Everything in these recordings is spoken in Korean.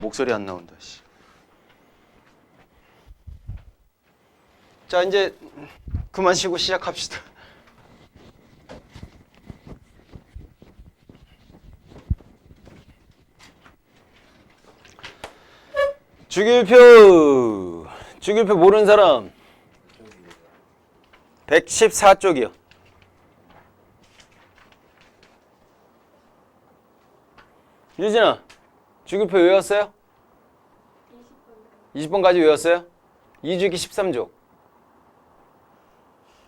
목소리 안 나온다. 씨. 자, 이제 그만 쉬고 시작합시다. 주기율표 모르는 사람 114쪽이요. 유진아, 주기율표 외웠어요? 20번까지 외웠어요? 2주기 13쪽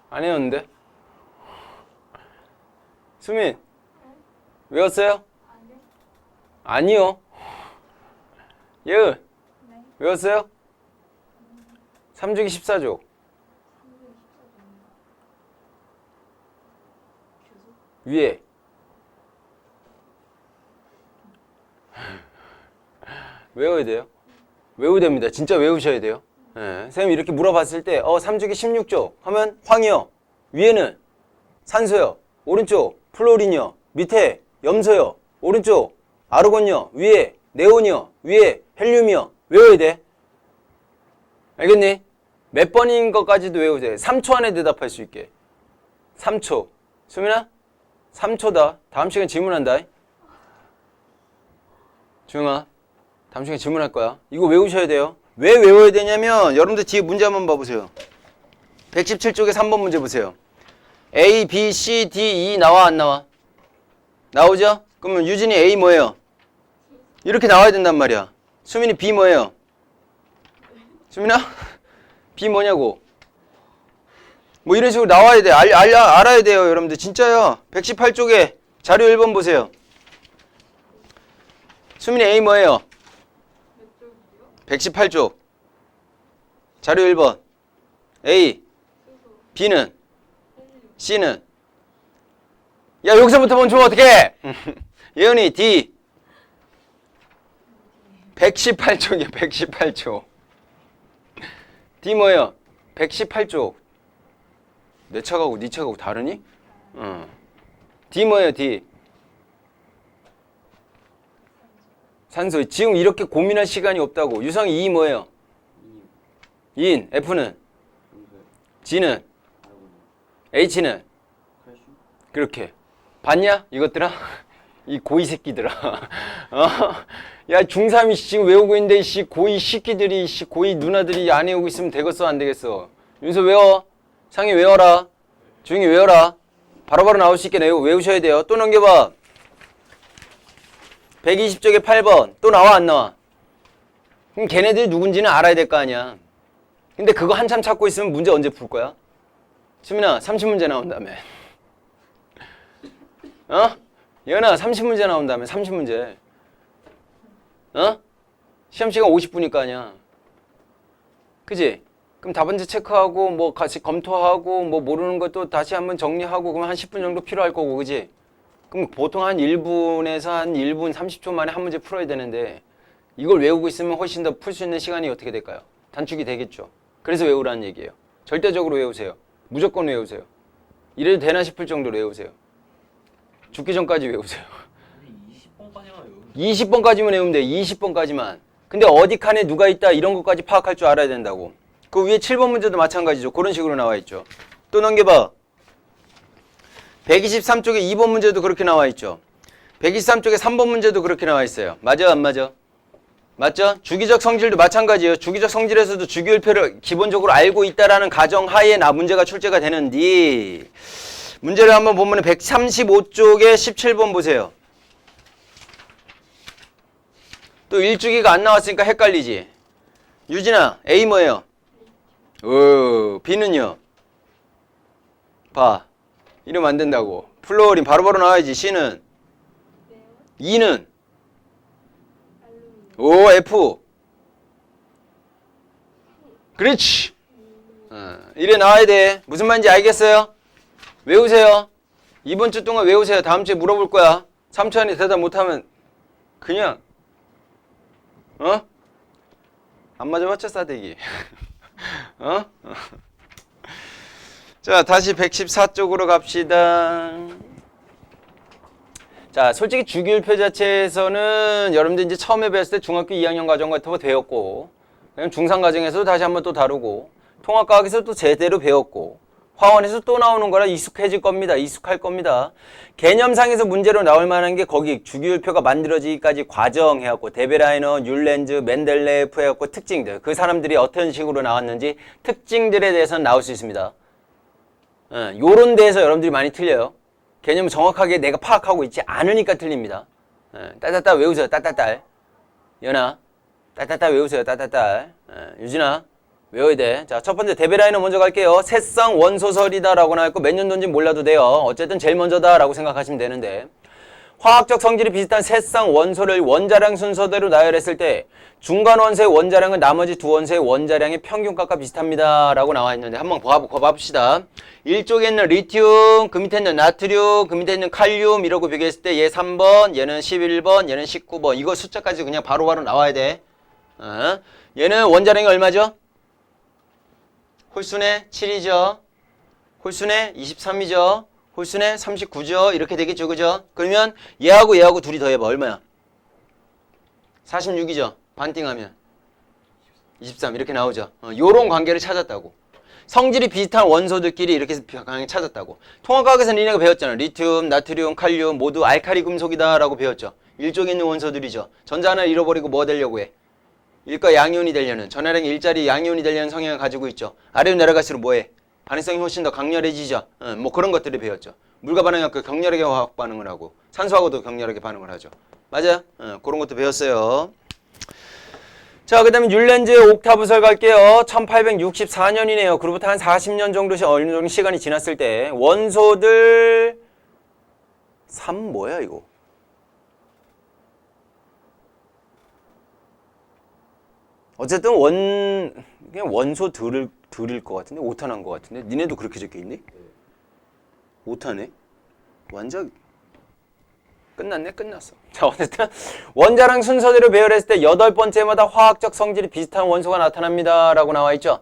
안 외웠는데? 수민 외웠어요? 아니요. 예은 외웠어요? 3주기 14쪽 위에 외워야 돼요. 외워야 됩니다. 진짜 외우셔야 돼요. 네. 선생님이 이렇게 물어봤을 때 3주기 16쪽 하면 황이요. 위에는 산소요. 오른쪽 플로린이요. 밑에 염소요. 오른쪽 아르곤요. 위에 네온이요. 위에 헬륨이요. 외워야 돼. 알겠니? 몇 번인 것까지도 외우세요. 3초 안에 대답할 수 있게. 3초. 수민아? 3초다. 다음 시간에 질문한다. 주영아, 다음 시간에 질문할 거야. 이거 외우셔야 돼요. 왜 외워야 되냐면 여러분들 뒤에 문제 한번 봐보세요. 117쪽에 3번 문제 보세요. A, B, C, D, E 나와 안 나와? 나오죠? 그러면 유진이 A 뭐예요? 이렇게 나와야 된단 말이야. 수민이 B 뭐예요? 수민아? B 뭐냐고? 뭐 이런 식으로 나와야 돼. 알아야 돼요, 여러분들. 진짜요. 118쪽에 자료 1번 보세요. 수민이 A 뭐예요? 118쪽. 자료 1번. A. B는? C는? 야, 여기서부터 먼저 어떡해? 예은이 D. 118쪽이야, 118쪽. D 뭐예요? 118쪽. 내 차가고 네 차가고 다르니? D 뭐예요, D? 산소. 지금 이렇게 고민할 시간이 없다고. 유성이 E 뭐예요? 인. F는? G는? H는? 그렇게. 봤냐? 이것들아? 이 고이 새끼들아. 야, 중3이 지금 외우고 있는데, 고이 새끼들이, 고이 누나들이 안 외우고 있으면 되겠어, 안 되겠어? 윤서 외워. 상이 외워라. 조용히 외워라. 바로바로 나올 수 있게 외우셔야 돼요. 또 넘겨봐. 120쪽에 8번. 또 나와, 안 나와? 그럼 걔네들이 누군지는 알아야 될 거 아니야. 근데 그거 한참 찾고 있으면 문제 언제 풀 거야? 수민아, 30문제 나온다며. 예은아, 30문제 나온다며, 30문제. 시험 시간 50분일 거 아니야. 그지? 그럼 답안지 체크하고, 뭐 같이 검토하고, 뭐 모르는 것도 다시 한번 정리하고, 그럼 한 10분 정도 필요할 거고, 그지? 그럼 보통 한 1분에서 한 1분 30초 만에 한 문제 풀어야 되는데, 이걸 외우고 있으면 훨씬 더 풀 수 있는 시간이 어떻게 될까요? 단축이 되겠죠. 그래서 외우라는 얘기예요. 절대적으로 외우세요. 무조건 외우세요. 이래도 되나 싶을 정도로 외우세요. 죽기 전까지 외우세요. 20번까지만 외우면 돼. 20번까지만. 근데 어디 칸에 누가 있다 이런 것까지 파악할 줄 알아야 된다고. 그 위에 7번 문제도 마찬가지죠. 그런 식으로 나와 있죠. 또 넘겨봐. 123쪽에 2번 문제도 그렇게 나와 있죠. 123쪽에 3번 문제도 그렇게 나와 있어요. 맞아, 안 맞아? 맞죠? 주기적 성질도 마찬가지예요. 주기적 성질에서도 주기율표를 기본적으로 알고 있다라는 가정하에 문제가 출제가 되는데, 문제를 한번 보면 135쪽에 17번 보세요. 또 1주기가 안 나왔으니까 헷갈리지. 유진아, A 뭐예요? B는요? 봐. 이러면 안 된다고. 플로린 바로바로 나와야지. C는? E는? F. 그렇지. 이래 나와야 돼. 무슨 말인지 알겠어요? 외우세요. 이번 주 동안 외우세요. 다음 주에 물어볼 거야. 3초 안에 대답 못하면 그냥 안 맞아봤자 싸대기. 자, 다시 114쪽으로 갑시다. 자, 솔직히 주기율표 자체에서는 여러분들 이제 처음에 배웠을 때 중학교 2학년 과정 같은 거 배웠고, 그냥 중상 과정에서도 다시 한번 또 다루고, 통합과학에서 또 제대로 배웠고, 화원에서 또 나오는 거라 익숙해질 겁니다. 익숙할 겁니다. 개념상에서 문제로 나올 만한 게 거기 주기율표가 만들어지기까지 과정 해갖고, 데베라이너, 율렌즈, 멘델레프 해갖고 특징들, 그 사람들이 어떤 식으로 나왔는지 특징들에 대해서는 나올 수 있습니다. 요런 데에서 여러분들이 많이 틀려요. 개념을 정확하게 내가 파악하고 있지 않으니까 틀립니다. 따따따 외우세요. 따따딸. 연아. 따따따 외우세요. 따따딸. 유진아. 외워야 돼. 자, 첫 번째 데베라이너 먼저 갈게요. 새쌍 원소설이다 라고 나와있고 몇 년도인지 몰라도 돼요. 어쨌든 제일 먼저다 라고 생각하시면 되는데, 화학적 성질이 비슷한 새쌍 원소를 원자량 순서대로 나열했을 때 중간 원소의 원자량은 나머지 두 원소의 원자량의 평균값과 비슷합니다 라고 나와 있는데, 한번 봐봅시다. 이쪽에 있는 리튬, 그 밑에 있는 나트륨, 그 밑에 있는 칼륨 이러고 비교했을 때 얘 3번, 얘는 11번, 얘는 19번. 이거 숫자까지 그냥 바로바로 나와야 돼. 얘는 원자량이 얼마죠? 홀수네 7이죠. 홀수네 23이죠. 홀수네 39죠. 이렇게 되겠죠. 그죠? 그러면 얘하고 둘이 더해봐. 얼마야? 46이죠. 반띵하면 23 이렇게 나오죠. 요런 관계를 찾았다고. 성질이 비슷한 원소들끼리 이렇게 관계 찾았다고. 통합과학에서는 니네가 배웠잖아. 리튬, 나트륨, 칼륨 모두 알칼리 금속이다 라고 배웠죠. 일종에 있는 원소들이죠. 전자 하나 잃어버리고 뭐 되려고 해? 일과 양이온이 되려는, 전하량이 일자리 양이온이 되려는 성향을 가지고 있죠. 아래로 내려갈수록 뭐해? 반응성이 훨씬 더 강렬해지죠. 뭐 그런 것들을 배웠죠. 물과 반응하고 격렬하게 화학 반응을 하고 산소하고도 격렬하게 반응을 하죠. 맞아요? 그런 것도 배웠어요. 자, 그 다음에 율렌즈의 옥타브설 갈게요. 1864년이네요. 그로부터 한 40년 정도 어느 정도 시간이 지났을 때 원소들 3 뭐야 이거? 어쨌든 그냥 원소 들일 것 같은데? 오탄한 것 같은데? 니네도 그렇게 적혀있니? 오탄해? 완전 끝났네? 끝났어. 자, 어쨌든 원자량 순서대로 배열했을 때 8번째마다 화학적 성질이 비슷한 원소가 나타납니다 라고 나와있죠?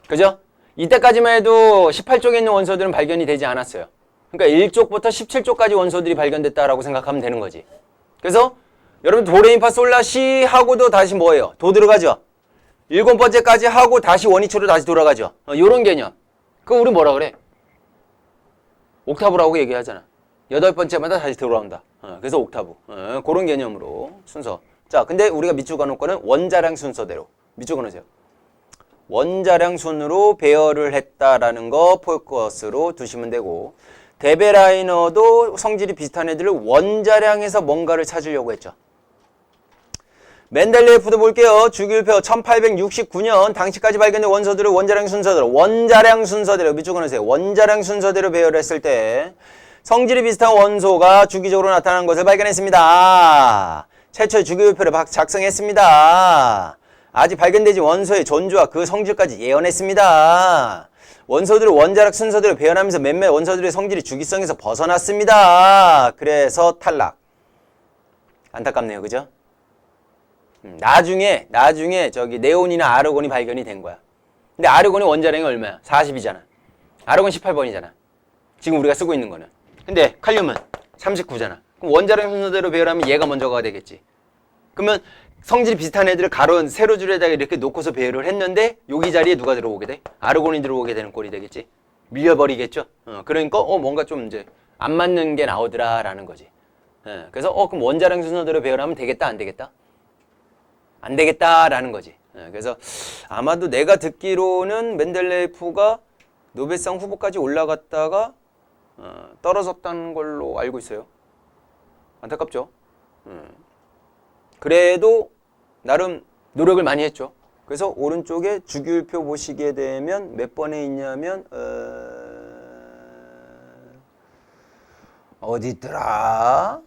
그죠? 이때까지만 해도 18쪽에 있는 원소들은 발견이 되지 않았어요. 그러니까 1쪽부터 17쪽까지 원소들이 발견됐다라고 생각하면 되는 거지. 그래서 여러분 도레미파솔라시 하고도 다시 뭐예요? 도 들어가죠? 7번째까지 하고 다시 원위치로 다시 돌아가죠? 요런 개념. 그거 우리 뭐라 그래? 옥타브라고 얘기하잖아. 8번째마다 다시 들어온다. 그래서 옥타브. 그런 개념으로 순서. 자, 근데 우리가 밑줄 가놓을 거는 원자량 순서대로. 밑줄 가놓으세요. 원자량 순으로 배열을 했다라는 거 포커스로 두시면 되고, 데베라이너도 성질이 비슷한 애들을 원자량에서 뭔가를 찾으려고 했죠. 멘델레예프도 볼게요. 주기율표 1869년 당시까지 발견된 원소들을 원자량 순서대로 밑줄 그어주세요. 원자량 순서대로 배열했을 때 성질이 비슷한 원소가 주기적으로 나타나는 것을 발견했습니다. 최초의 주기율표를 작성했습니다. 아직 발견되지 원소의 존재와 그 성질까지 예언했습니다. 원소들을 원자력 순서대로 배열하면서 몇몇 원소들의 성질이 주기성에서 벗어났습니다. 그래서 탈락. 안타깝네요. 그죠? 나중에 저기 네온이나 아르곤이 발견이 된 거야. 근데 아르곤의 원자량이 얼마야? 40이잖아. 아르곤 18번이잖아. 지금 우리가 쓰고 있는 거는. 근데 칼륨은 39잖아. 그럼 원자량 순서대로 배열하면 얘가 먼저가 되겠지. 그러면 성질이 비슷한 애들을 가로 세로 줄에다가 이렇게 놓고서 배열을 했는데 여기 자리에 누가 들어오게 돼? 아르곤이 들어오게 되는 꼴이 되겠지. 밀려버리겠죠. 그러니까 뭔가 좀 이제 안 맞는 게 나오더라라는 거지. 그래서 그럼 원자량 순서대로 배열하면 되겠다 안 되겠다? 안 되겠다라는 거지. 그래서 아마도 내가 듣기로는 멘델레예프가 노벨상 후보까지 올라갔다가 떨어졌다는 걸로 알고 있어요. 안타깝죠. 그래도 나름 노력을 많이 했죠. 그래서 오른쪽에 주기율표 보시게 되면 몇 번에 있냐면 어디 있더라?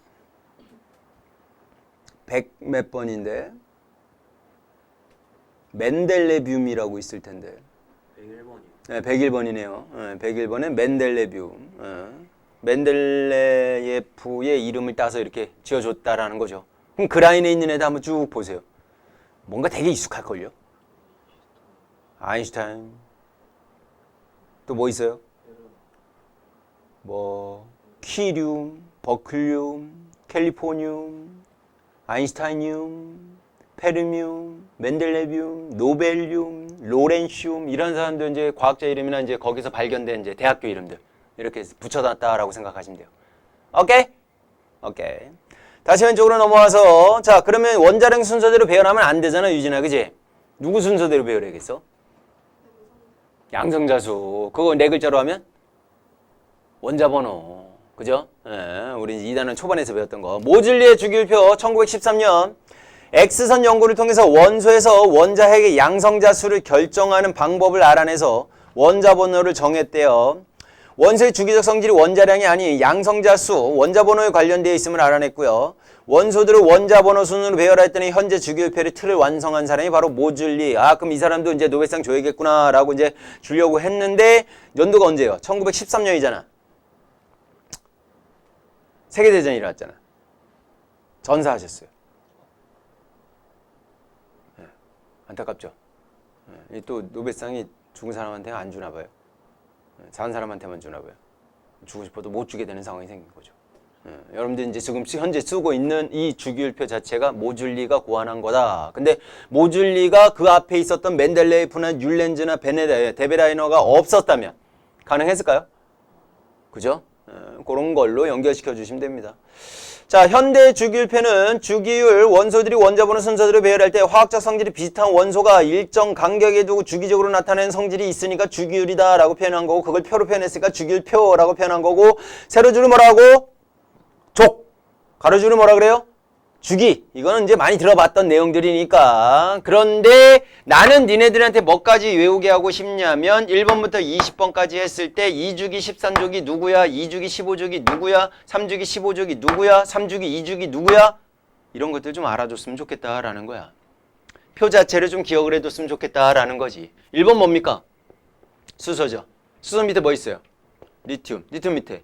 100 몇 번인데 멘델레뷴이라고 있을 텐데 101번이요. 네, 101번이네요. 101번에 멘델레뷴. 멘델레예프의 이름을 따서 이렇게 지어줬다라는 거죠. 그럼 그 라인에 있는 애들 한번 쭉 보세요. 뭔가 되게 익숙할걸요? 아인슈타인. 또 뭐 있어요? 뭐, 키륨, 버클륨, 캘리포늄, 아인슈타인륨, 페르뮴, 멘델레뵴, 노벨륨, 로렌슘 이런 사람들 이제 과학자 이름이나 이제 거기서 발견된 이제 대학교 이름들 이렇게 붙여놨다라고 생각하시면 돼요. 오케이? 오케이. 다시 왼쪽으로 넘어와서 자 그러면 원자량 순서대로 배열하면 안 되잖아 유진아 그지? 누구 순서대로 배열해야겠어? 양성자수. 그거 네 글자로 하면 원자 번호. 그죠? 예, 우리 2단원 초반에서 배웠던 거. 모즐리의 주기율표 1913년 X선 연구를 통해서 원소에서 원자핵의 양성자수를 결정하는 방법을 알아내서 원자 번호를 정했대요. 원소의 주기적 성질이 원자량이 아닌 양성자수, 원자 번호에 관련되어 있음을 알아냈고요. 원소들을 원자 번호 순으로 배열했더니 현재 주기율표의 틀을 완성한 사람이 바로 모즐리. 아, 그럼 이 사람도 이제 노벨상 줘야겠구나라고 이제 주려고 했는데 연도가 언제예요? 1913년이잖아. 세계대전이 일어났잖아. 전사하셨어요. 네, 안타깝죠. 네, 또 노벨상이 죽은 사람한테 안 주나 봐요. 네, 사는 사람한테만 주나 봐요. 주고 싶어도 못 주게 되는 상황이 생긴 거죠. 여러분들 이제 지금 현재 쓰고 있는 이 주기율표 자체가 모즐리가 고안한 거다. 근데 모즐리가 그 앞에 있었던 멘델레이프나 율렌즈나 데베라이너가 없었다면 가능했을까요? 그죠? 그런 걸로 연결시켜 주시면 됩니다. 자, 현대 주기율표는 주기율, 원소들이 원자번호 순서대로 배열할 때 화학적 성질이 비슷한 원소가 일정 간격에 두고 주기적으로 나타내는 성질이 있으니까 주기율이다 라고 표현한 거고, 그걸 표로 표현했으니까 주기율표라고 표현한 거고, 세로줄을 뭐라고? 족. 가로줄을 뭐라 그래요? 주기. 이거는 이제 많이 들어봤던 내용들이니까. 그런데 나는 니네들한테 뭐까지 외우게 하고 싶냐면 1번부터 20번까지 했을 때 2주기 13조기 누구야? 2주기 15조기 누구야? 3주기 15조기 누구야? 3주기 2주기 누구야? 이런 것들 좀 알아줬으면 좋겠다라는 거야. 표 자체를 좀 기억을 해뒀으면 좋겠다라는 거지. 1번 뭡니까? 수소죠. 수소 밑에 뭐 있어요? 리튬. 리튬 밑에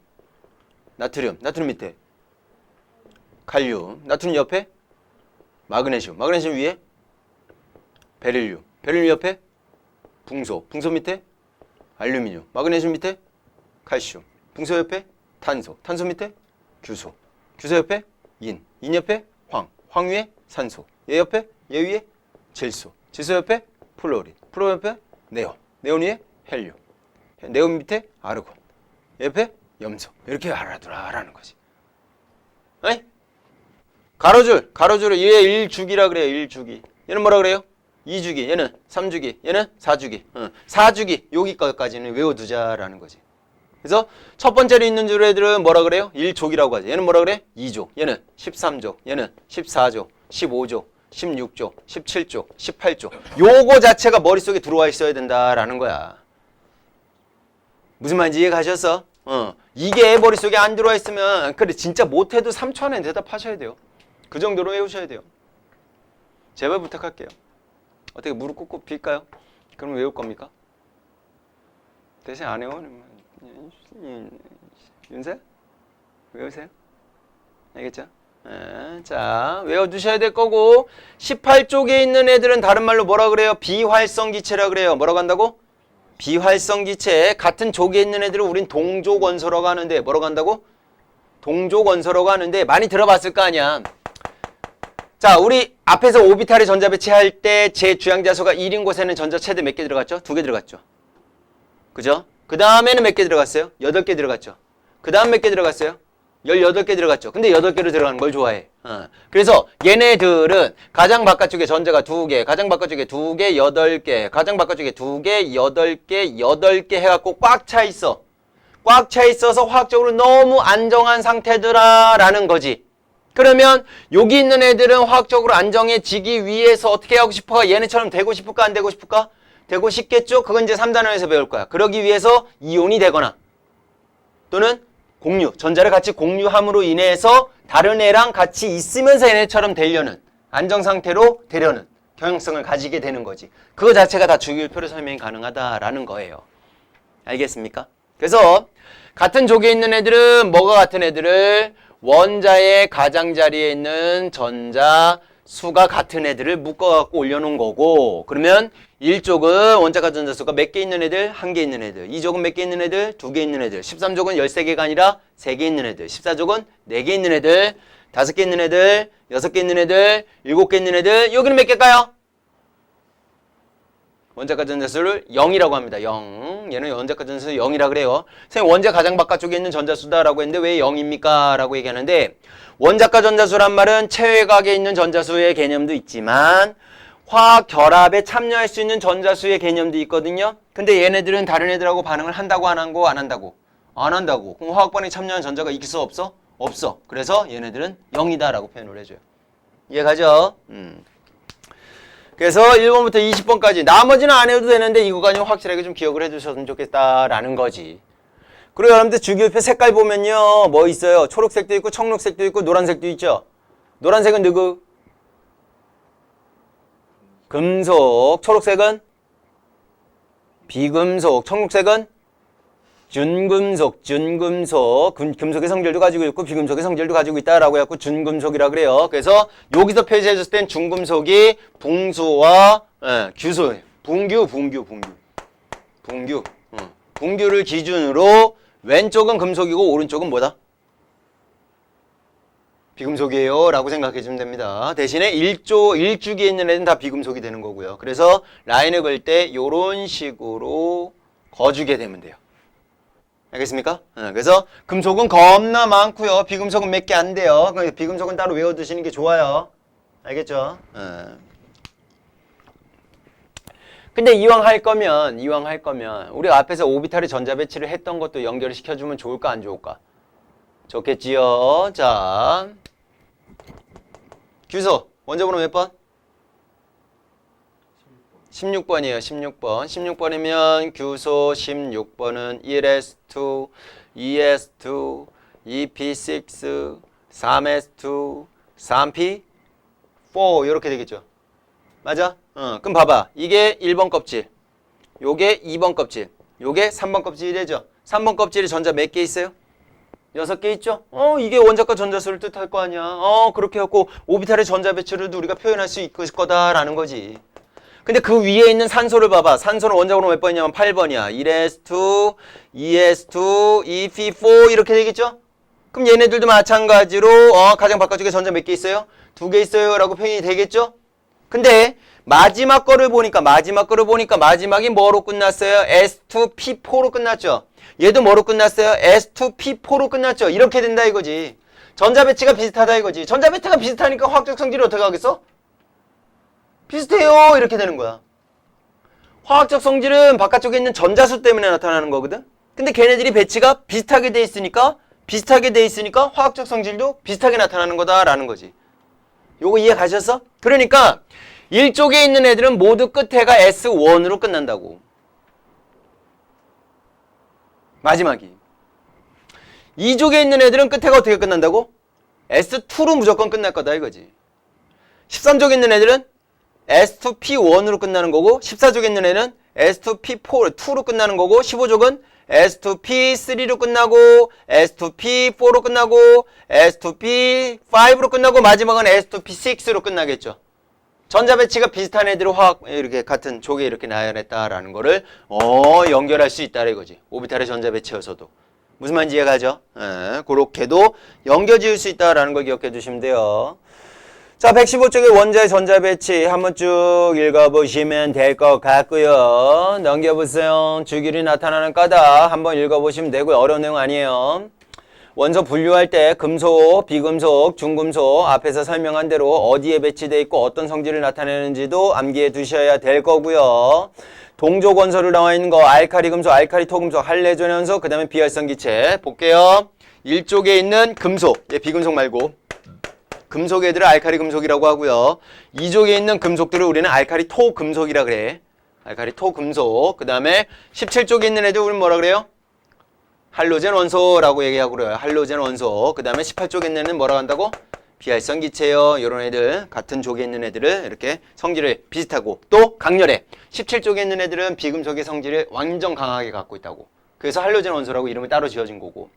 나트륨. 나트륨 밑에 칼륨, 나트륨 옆에 마그네슘, 마그네슘 위에 베릴륨, 베릴륨 옆에 붕소, 붕소 밑에 알루미늄, 마그네슘 밑에 칼슘, 붕소 옆에 탄소, 탄소 밑에 규소, 규소 옆에 인, 인 옆에 황, 황 위에 산소, 얘 옆에 얘 위에 질소, 질소 옆에 플로린, 플로린 옆에 네온, 네온 위에 헬륨, 네온 밑에 아르곤, 옆에 염소. 이렇게 알아두라라는 거지. 에이? 가로줄, 가로줄을 얘 1주기라 그래요. 1주기. 얘는 뭐라 그래요? 2주기. 얘는 3주기. 얘는 4주기. 4주기. 여기까지는 외워두자라는 거지. 그래서 첫 번째로 있는 줄 애들은 뭐라 그래요? 1족이라고 하죠. 얘는 뭐라 그래? 2족. 얘는 13족. 얘는 14족. 15족. 16족. 17족. 18족. 요거 자체가 머릿속에 들어와 있어야 된다라는 거야. 무슨 말인지 이해 가셨어? 이게 머릿속에 안 들어와 있으면 그래 진짜 못해도 3초 안에 대답하셔야 돼요. 그 정도로 외우셔야 돼요. 제발 부탁할게요. 어떻게 무릎 꿇고 빌까요? 그럼 외울 겁니까? 대신 안 외우면 윤세? 외우세요? 알겠죠? 자, 외워두셔야 될 거고 18쪽에 있는 애들은 다른 말로 뭐라 그래요? 비활성기체라 그래요. 뭐라고 한다고? 비활성기체. 같은 족에 있는 애들은 우린 동족원소라고 하는데 뭐라고 한다고? 동족원소라고 하는데 많이 들어봤을 거 아니야. 자, 우리 앞에서 오비탈의 전자 배치할 때 제 주양자소가 1인 곳에는 전자 최대 몇 개 들어갔죠? 2개 들어갔죠. 그죠? 그 다음에는 몇 개 들어갔어요? 8개 들어갔죠. 그 다음 몇 개 들어갔어요? 18개 들어갔죠. 근데 8개로 들어가는 걸 좋아해. 그래서 얘네들은 가장 바깥쪽에 전자가 2개, 가장 바깥쪽에 2개, 8개, 가장 바깥쪽에 2개, 8개, 8개 해갖고 꽉 차 있어. 꽉 차 있어서 화학적으로 너무 안정한 상태더라라는 거지. 그러면 여기 있는 애들은 화학적으로 안정해지기 위해서 어떻게 하고 싶어? 얘네처럼 되고 싶을까? 안 되고 싶을까? 되고 싶겠죠? 그건 이제 3단원에서 배울 거야. 그러기 위해서 이온이 되거나 또는 공유, 전자를 같이 공유함으로 인해서 다른 애랑 같이 있으면서 얘네처럼 되려는 안정상태로 되려는 경향성을 가지게 되는 거지. 그거 자체가 다 주기율표로 설명이 가능하다라는 거예요. 알겠습니까? 그래서 같은 족에 있는 애들은 뭐가 같은 애들을 원자의 가장자리에 있는 전자 수가 같은 애들을 묶어갖고 올려놓은 거고, 그러면 1족은 원자과 전자수가 몇 개 있는 애들? 1개 있는 애들. 2족은 몇 개 있는 애들? 2개 있는 애들. 13족은 13개가 아니라 3개 있는 애들. 14족은 4개 있는 애들. 5개 있는 애들. 6개 있는 애들. 7개 있는 애들. 여기는 몇 개일까요? 원자과 전자수를 0이라고 합니다. 0. 얘는 원자과 전자수 0이라 그래요. 선생님, 원자 가장 바깥쪽에 있는 전자수다라고 했는데 왜 0입니까? 라고 얘기하는데, 원자과 전자수란 말은 체외각에 있는 전자수의 개념도 있지만 화학 결합에 참여할 수 있는 전자수의 개념도 있거든요. 근데 얘네들은 다른 애들하고 반응을 한다고 안 한다고? 안 한다고? 안 한다고. 그럼 화학 반응에 참여하는 전자가 있을 수 없어? 없어. 그래서 얘네들은 0이다 라고 표현을 해줘요. 이해가죠? 그래서 1번부터 20번까지 나머지는 안 해도 되는데 이 구간이 확실하게 좀 기억을 해두셨으면 좋겠다라는 거지. 그리고 여러분들 주기율표 색깔 보면요, 뭐 있어요? 초록색도 있고 청록색도 있고 노란색도 있죠. 노란색은 누구? 금속. 초록색은 비금속. 청록색은 준금속. 금속의 성질도 가지고 있고 비금속의 성질도 가지고 있다라고 해갖고 준금속이라 그래요. 그래서 여기서 표시해줬을 땐 중금속이 붕수와 규소예요. 붕규를 기준으로 왼쪽은 금속이고 오른쪽은 뭐다? 비금속이에요 라고 생각해 주면 됩니다. 대신에 1주기에 있는 애는 다 비금속이 되는 거고요. 그래서 라인을 그을 때 이런 식으로 거주게 되면 돼요. 알겠습니까? 그래서 금속은 겁나 많고요. 비금속은 몇 개 안 돼요. 비금속은 따로 외워두시는 게 좋아요. 알겠죠? 근데 이왕 할 거면 우리가 앞에서 오비탈의 전자 배치를 했던 것도 연결을 시켜주면 좋을까 안 좋을까? 좋겠지요. 자, 규소 원자번호 몇 번? 16번이에요. 16번. 16번이면 규소 16번은 1s2, 2s2, 2p6, 3s2, 3p4 이렇게 되겠죠. 맞아? 그럼 봐봐. 이게 1번 껍질, 요게 2번 껍질, 요게 3번 껍질이 되죠. 3번 껍질에 전자 몇 개 있어요? 6개 있죠? 이게 원자과 전자수를 뜻할 거 아니야. 그렇게 해갖고 오비탈의 전자 배치를 우리가 표현할 수 있을 거다라는 거지. 근데 그 위에 있는 산소를 봐봐. 산소는 원자번호 몇 번이냐면 8번이야. 1s2, 2s2, 2p4 이렇게 되겠죠? 그럼 얘네들도 마찬가지로 가장 바깥쪽에 전자 몇 개 있어요? 2개 있어요 라고 표현이 되겠죠? 근데 마지막 거를 보니까 마지막이 뭐로 끝났어요? S2P4로 끝났죠? 얘도 뭐로 끝났어요? S2P4로 끝났죠? 이렇게 된다 이거지. 전자 배치가 비슷하다 이거지. 전자 배치가 비슷하니까 화학적 성질이 어떻게 하겠어? 비슷해요 이렇게 되는 거야. 화학적 성질은 바깥쪽에 있는 전자수 때문에 나타나는 거거든. 근데 걔네들이 배치가 비슷하게 돼 있으니까 화학적 성질도 비슷하게 나타나는 거다라는 거지. 요거 이해 가셨어? 그러니까 1쪽에 있는 애들은 모두 끝에가 S1으로 끝난다고. 마지막이. 2쪽에 있는 애들은 끝에가 어떻게 끝난다고? S2로 무조건 끝날 거다 이거지. 13쪽에 있는 애들은 S2P1으로 끝나는 거고 14쪽에 있는 애는 S2P2로 끝나는 거고 15쪽은 S2P3로 끝나고 S2P4로 끝나고 S2P5로 끝나고 마지막은 S2P6로 끝나겠죠. 전자 배치가 비슷한 애들을 이렇게 같은 족에 이렇게 나열했다라는 거를 연결할 수 있다 이거지. 오비탈의 전자 배치여서도. 무슨 말인지 이해가죠? 그렇게도 연결 지을 수 있다라는 걸 기억해 주시면 돼요. 자, 115쪽의 원자의 전자 배치 한번 쭉 읽어보시면 될 것 같고요. 넘겨보세요. 주기율이 나타나는 까닭 한번 읽어보시면 되고요. 어려운 내용 아니에요. 원소 분류할 때 금속, 비금속, 중금속 앞에서 설명한 대로 어디에 배치되어 있고 어떤 성질을 나타내는지도 암기해 두셔야 될 거고요. 동족 원소를 나와 있는 거 알카리 금속, 알카리 토금속, 할레전연소, 그 다음에 비활성 기체 볼게요. 1쪽에 있는 금속, 비금속 말고 금속 애들을 알카리 금속이라고 하고요. 2쪽에 있는 금속들을 우리는 알카리 토금속이라 그래. 알카리 토금속. 그 다음에 17쪽에 있는 애들 우리는 뭐라 그래요? 할로젠 원소라고 얘기하고 그래요. 할로젠 원소. 그 다음에 18쪽에 있는 애는 뭐라고 한다고? 비활성 기체요. 이런 애들 같은 족에 있는 애들을 이렇게 성질을 비슷하고 또 강렬해. 17쪽에 있는 애들은 비금속의 성질을 완전 강하게 갖고 있다고. 그래서 할로젠 원소라고 이름이 따로 지어진 거고.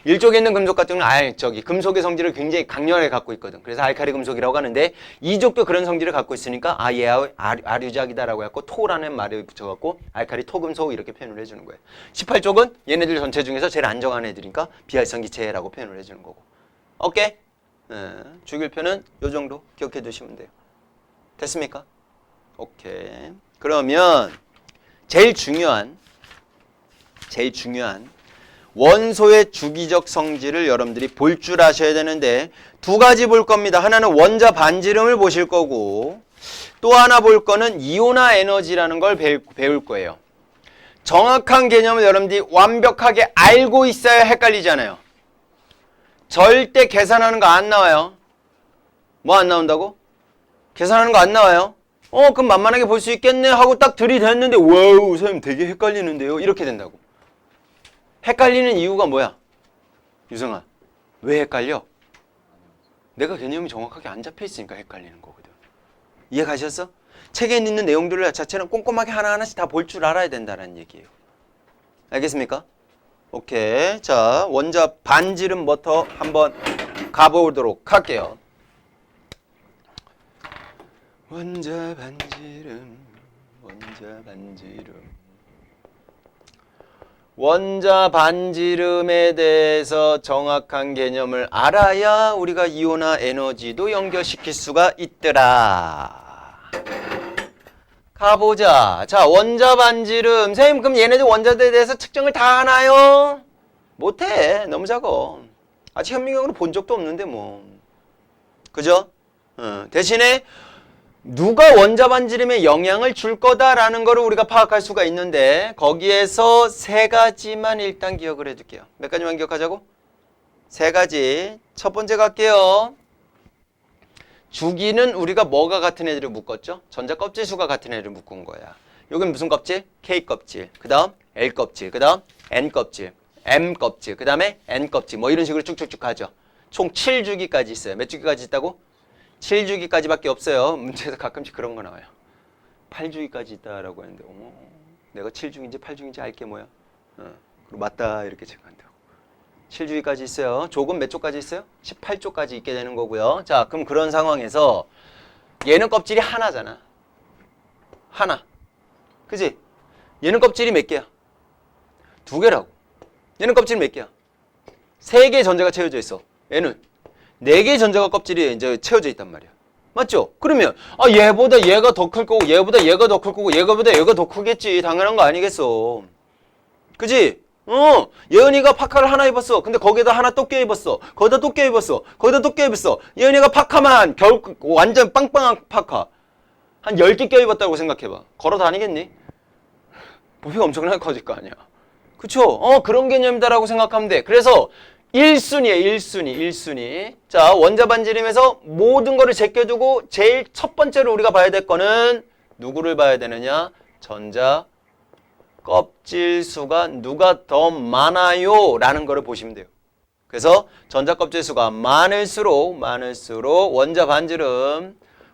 일족에 있는 금속 같은 경우는 금속의 성질을 굉장히 강렬하게 갖고 있거든. 그래서 알칼리 금속이라고 하는데 이족도 그런 성질을 갖고 있으니까 얘 아류작이다라고 해갖고 토라는 말을 붙여갖고 알칼리 토금속 이렇게 표현을 해주는 거예요. 18족은 얘네들 전체 중에서 제일 안정한 애들이니까 비활성 기체라고 표현을 해주는 거고. 오케이? 주기율표는 요 정도 기억해 두시면 돼요. 됐습니까? 오케이. 그러면 제일 중요한 원소의 주기적 성질을 여러분들이 볼 줄 아셔야 되는데 두 가지 볼 겁니다. 하나는 원자 반지름을 보실 거고 또 하나 볼 거는 이온화 에너지라는 걸 배울 거예요. 정확한 개념을 여러분들이 완벽하게 알고 있어야 헷갈리잖아요. 절대 계산하는 거 안 나와요. 뭐 안 나온다고? 계산하는 거 안 나와요. 그럼 만만하게 볼 수 있겠네 하고 딱 들이댔는데 와우 선생님 되게 헷갈리는데요. 이렇게 된다고. 헷갈리는 이유가 뭐야? 유성아 왜 헷갈려? 내가 개념이 정확하게 안 잡혀 있으니까 헷갈리는 거거든. 이해 가셨어? 책에 있는 내용들 자체는 꼼꼼하게 하나하나씩 다 볼 줄 알아야 된다는 얘기예요. 알겠습니까? 오케이. 자, 원자 반지름부터 한번 가보도록 할게요. 원자 반지름. 원자 반지름에 대해서 정확한 개념을 알아야 우리가 이온화 에너지도 연결시킬 수가 있더라. 가보자. 자, 원자 반지름. 선생님, 그럼 얘네들 원자들에 대해서 측정을 다 하나요? 못해. 너무 작아. 아직 현미경으로 본 적도 없는데 뭐. 그죠? 대신에 누가 원자 반지름에 영향을 줄 거다라는 거를 우리가 파악할 수가 있는데 거기에서 세 가지만 일단 기억을 해둘게요. 몇 가지만 기억하자고? 세 가지. 첫 번째 갈게요. 주기는 우리가 뭐가 같은 애들을 묶었죠? 전자 껍질 수가 같은 애를 묶은 거야. 여긴 무슨 껍질? K 껍질. 그 다음 L 껍질. 그 다음 N 껍질. M 껍질. 그 다음에 N 껍질. 뭐 이런 식으로 쭉쭉쭉 가죠. 총 7주기까지 있어요. 몇 주기까지 있다고? 7주기까지밖에 없어요. 문제에서 가끔씩 그런 거 나와요. 8주기까지 있다라고 했는데 내가 7주기인지 8주기인지 알게 뭐야? 그리고 맞다 이렇게 체크한다고. 7주기까지 있어요. 조금 몇 조까지 있어요? 18조까지 있게 되는 거고요. 자, 그럼 그런 상황에서 얘는 껍질이 하나잖아. 하나. 그지? 얘는 껍질이 몇 개야? 2개라고. 얘는 껍질이 몇 개야? 3개의 전자가 채워져 있어. 얘는 4개의 전자가 껍질이 이제 채워져 있단 말이야. 맞죠? 그러면 얘보다 얘가 더 클 거고 얘보다 얘가 더 클 거고 얘보다 얘가 더 크겠지. 당연한 거 아니겠어. 그지? 예은이가 파카를 하나 입었어. 근데 거기에다 하나 또 껴입었어. 거기다 또 껴입었어. 거기다 또 껴입었어. 예은이가 파카만 완전 빵빵한 파카 한 10개 껴입었다고 생각해봐. 걸어 다니겠니? 부피가 엄청나게 커질 거 아니야. 그쵸? 그런 개념이다라고 생각하면 돼. 그래서 1순위에 1순위. 자, 원자 반지름에서 모든 거를 제껴두고 제일 첫 번째로 우리가 봐야 될 거는 누구를 봐야 되느냐? 전자 껍질 수가 누가 더 많아요? 라는 거를 보시면 돼요. 그래서 전자 껍질 수가 많을수록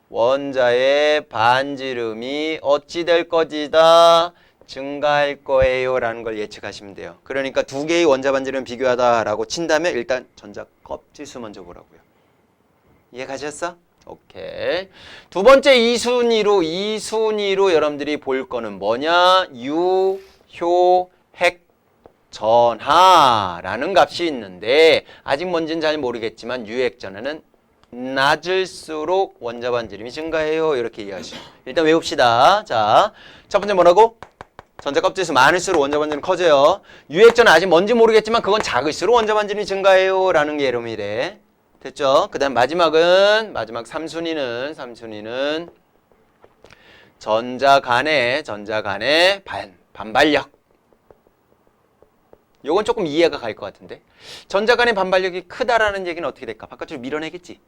원자의 반지름이 어찌 될 것이다? 증가할 거예요 라는 걸 예측하시면 돼요. 그러니까 2개의 원자 반지름 비교하다라고 친다면 일단 전자 껍질수 먼저 보라고요. 이해 가셨어? 오케이. 두 번째 2순위로 여러분들이 볼 거는 뭐냐? 유효 핵 전하라는 값이 있는데 아직 뭔지는 잘 모르겠지만 유핵 전하는 낮을수록 원자 반지름이 증가해요. 이렇게 이해하시죠. 일단 외웁시다. 자, 첫 번째 뭐라고? 전자 껍질수 많을수록 원자 반지름이 커져요. 유핵전은 아직 뭔지 모르겠지만 그건 작을수록 원자 반지름이 증가해요 라는 게 여러분이래. 됐죠? 그 다음 마지막 3순위는 전자 간의 반발력. 요건 조금 이해가 갈 것 같은데. 전자 간의 반발력이 크다라는 얘기는 어떻게 될까? 바깥으로 밀어내겠지.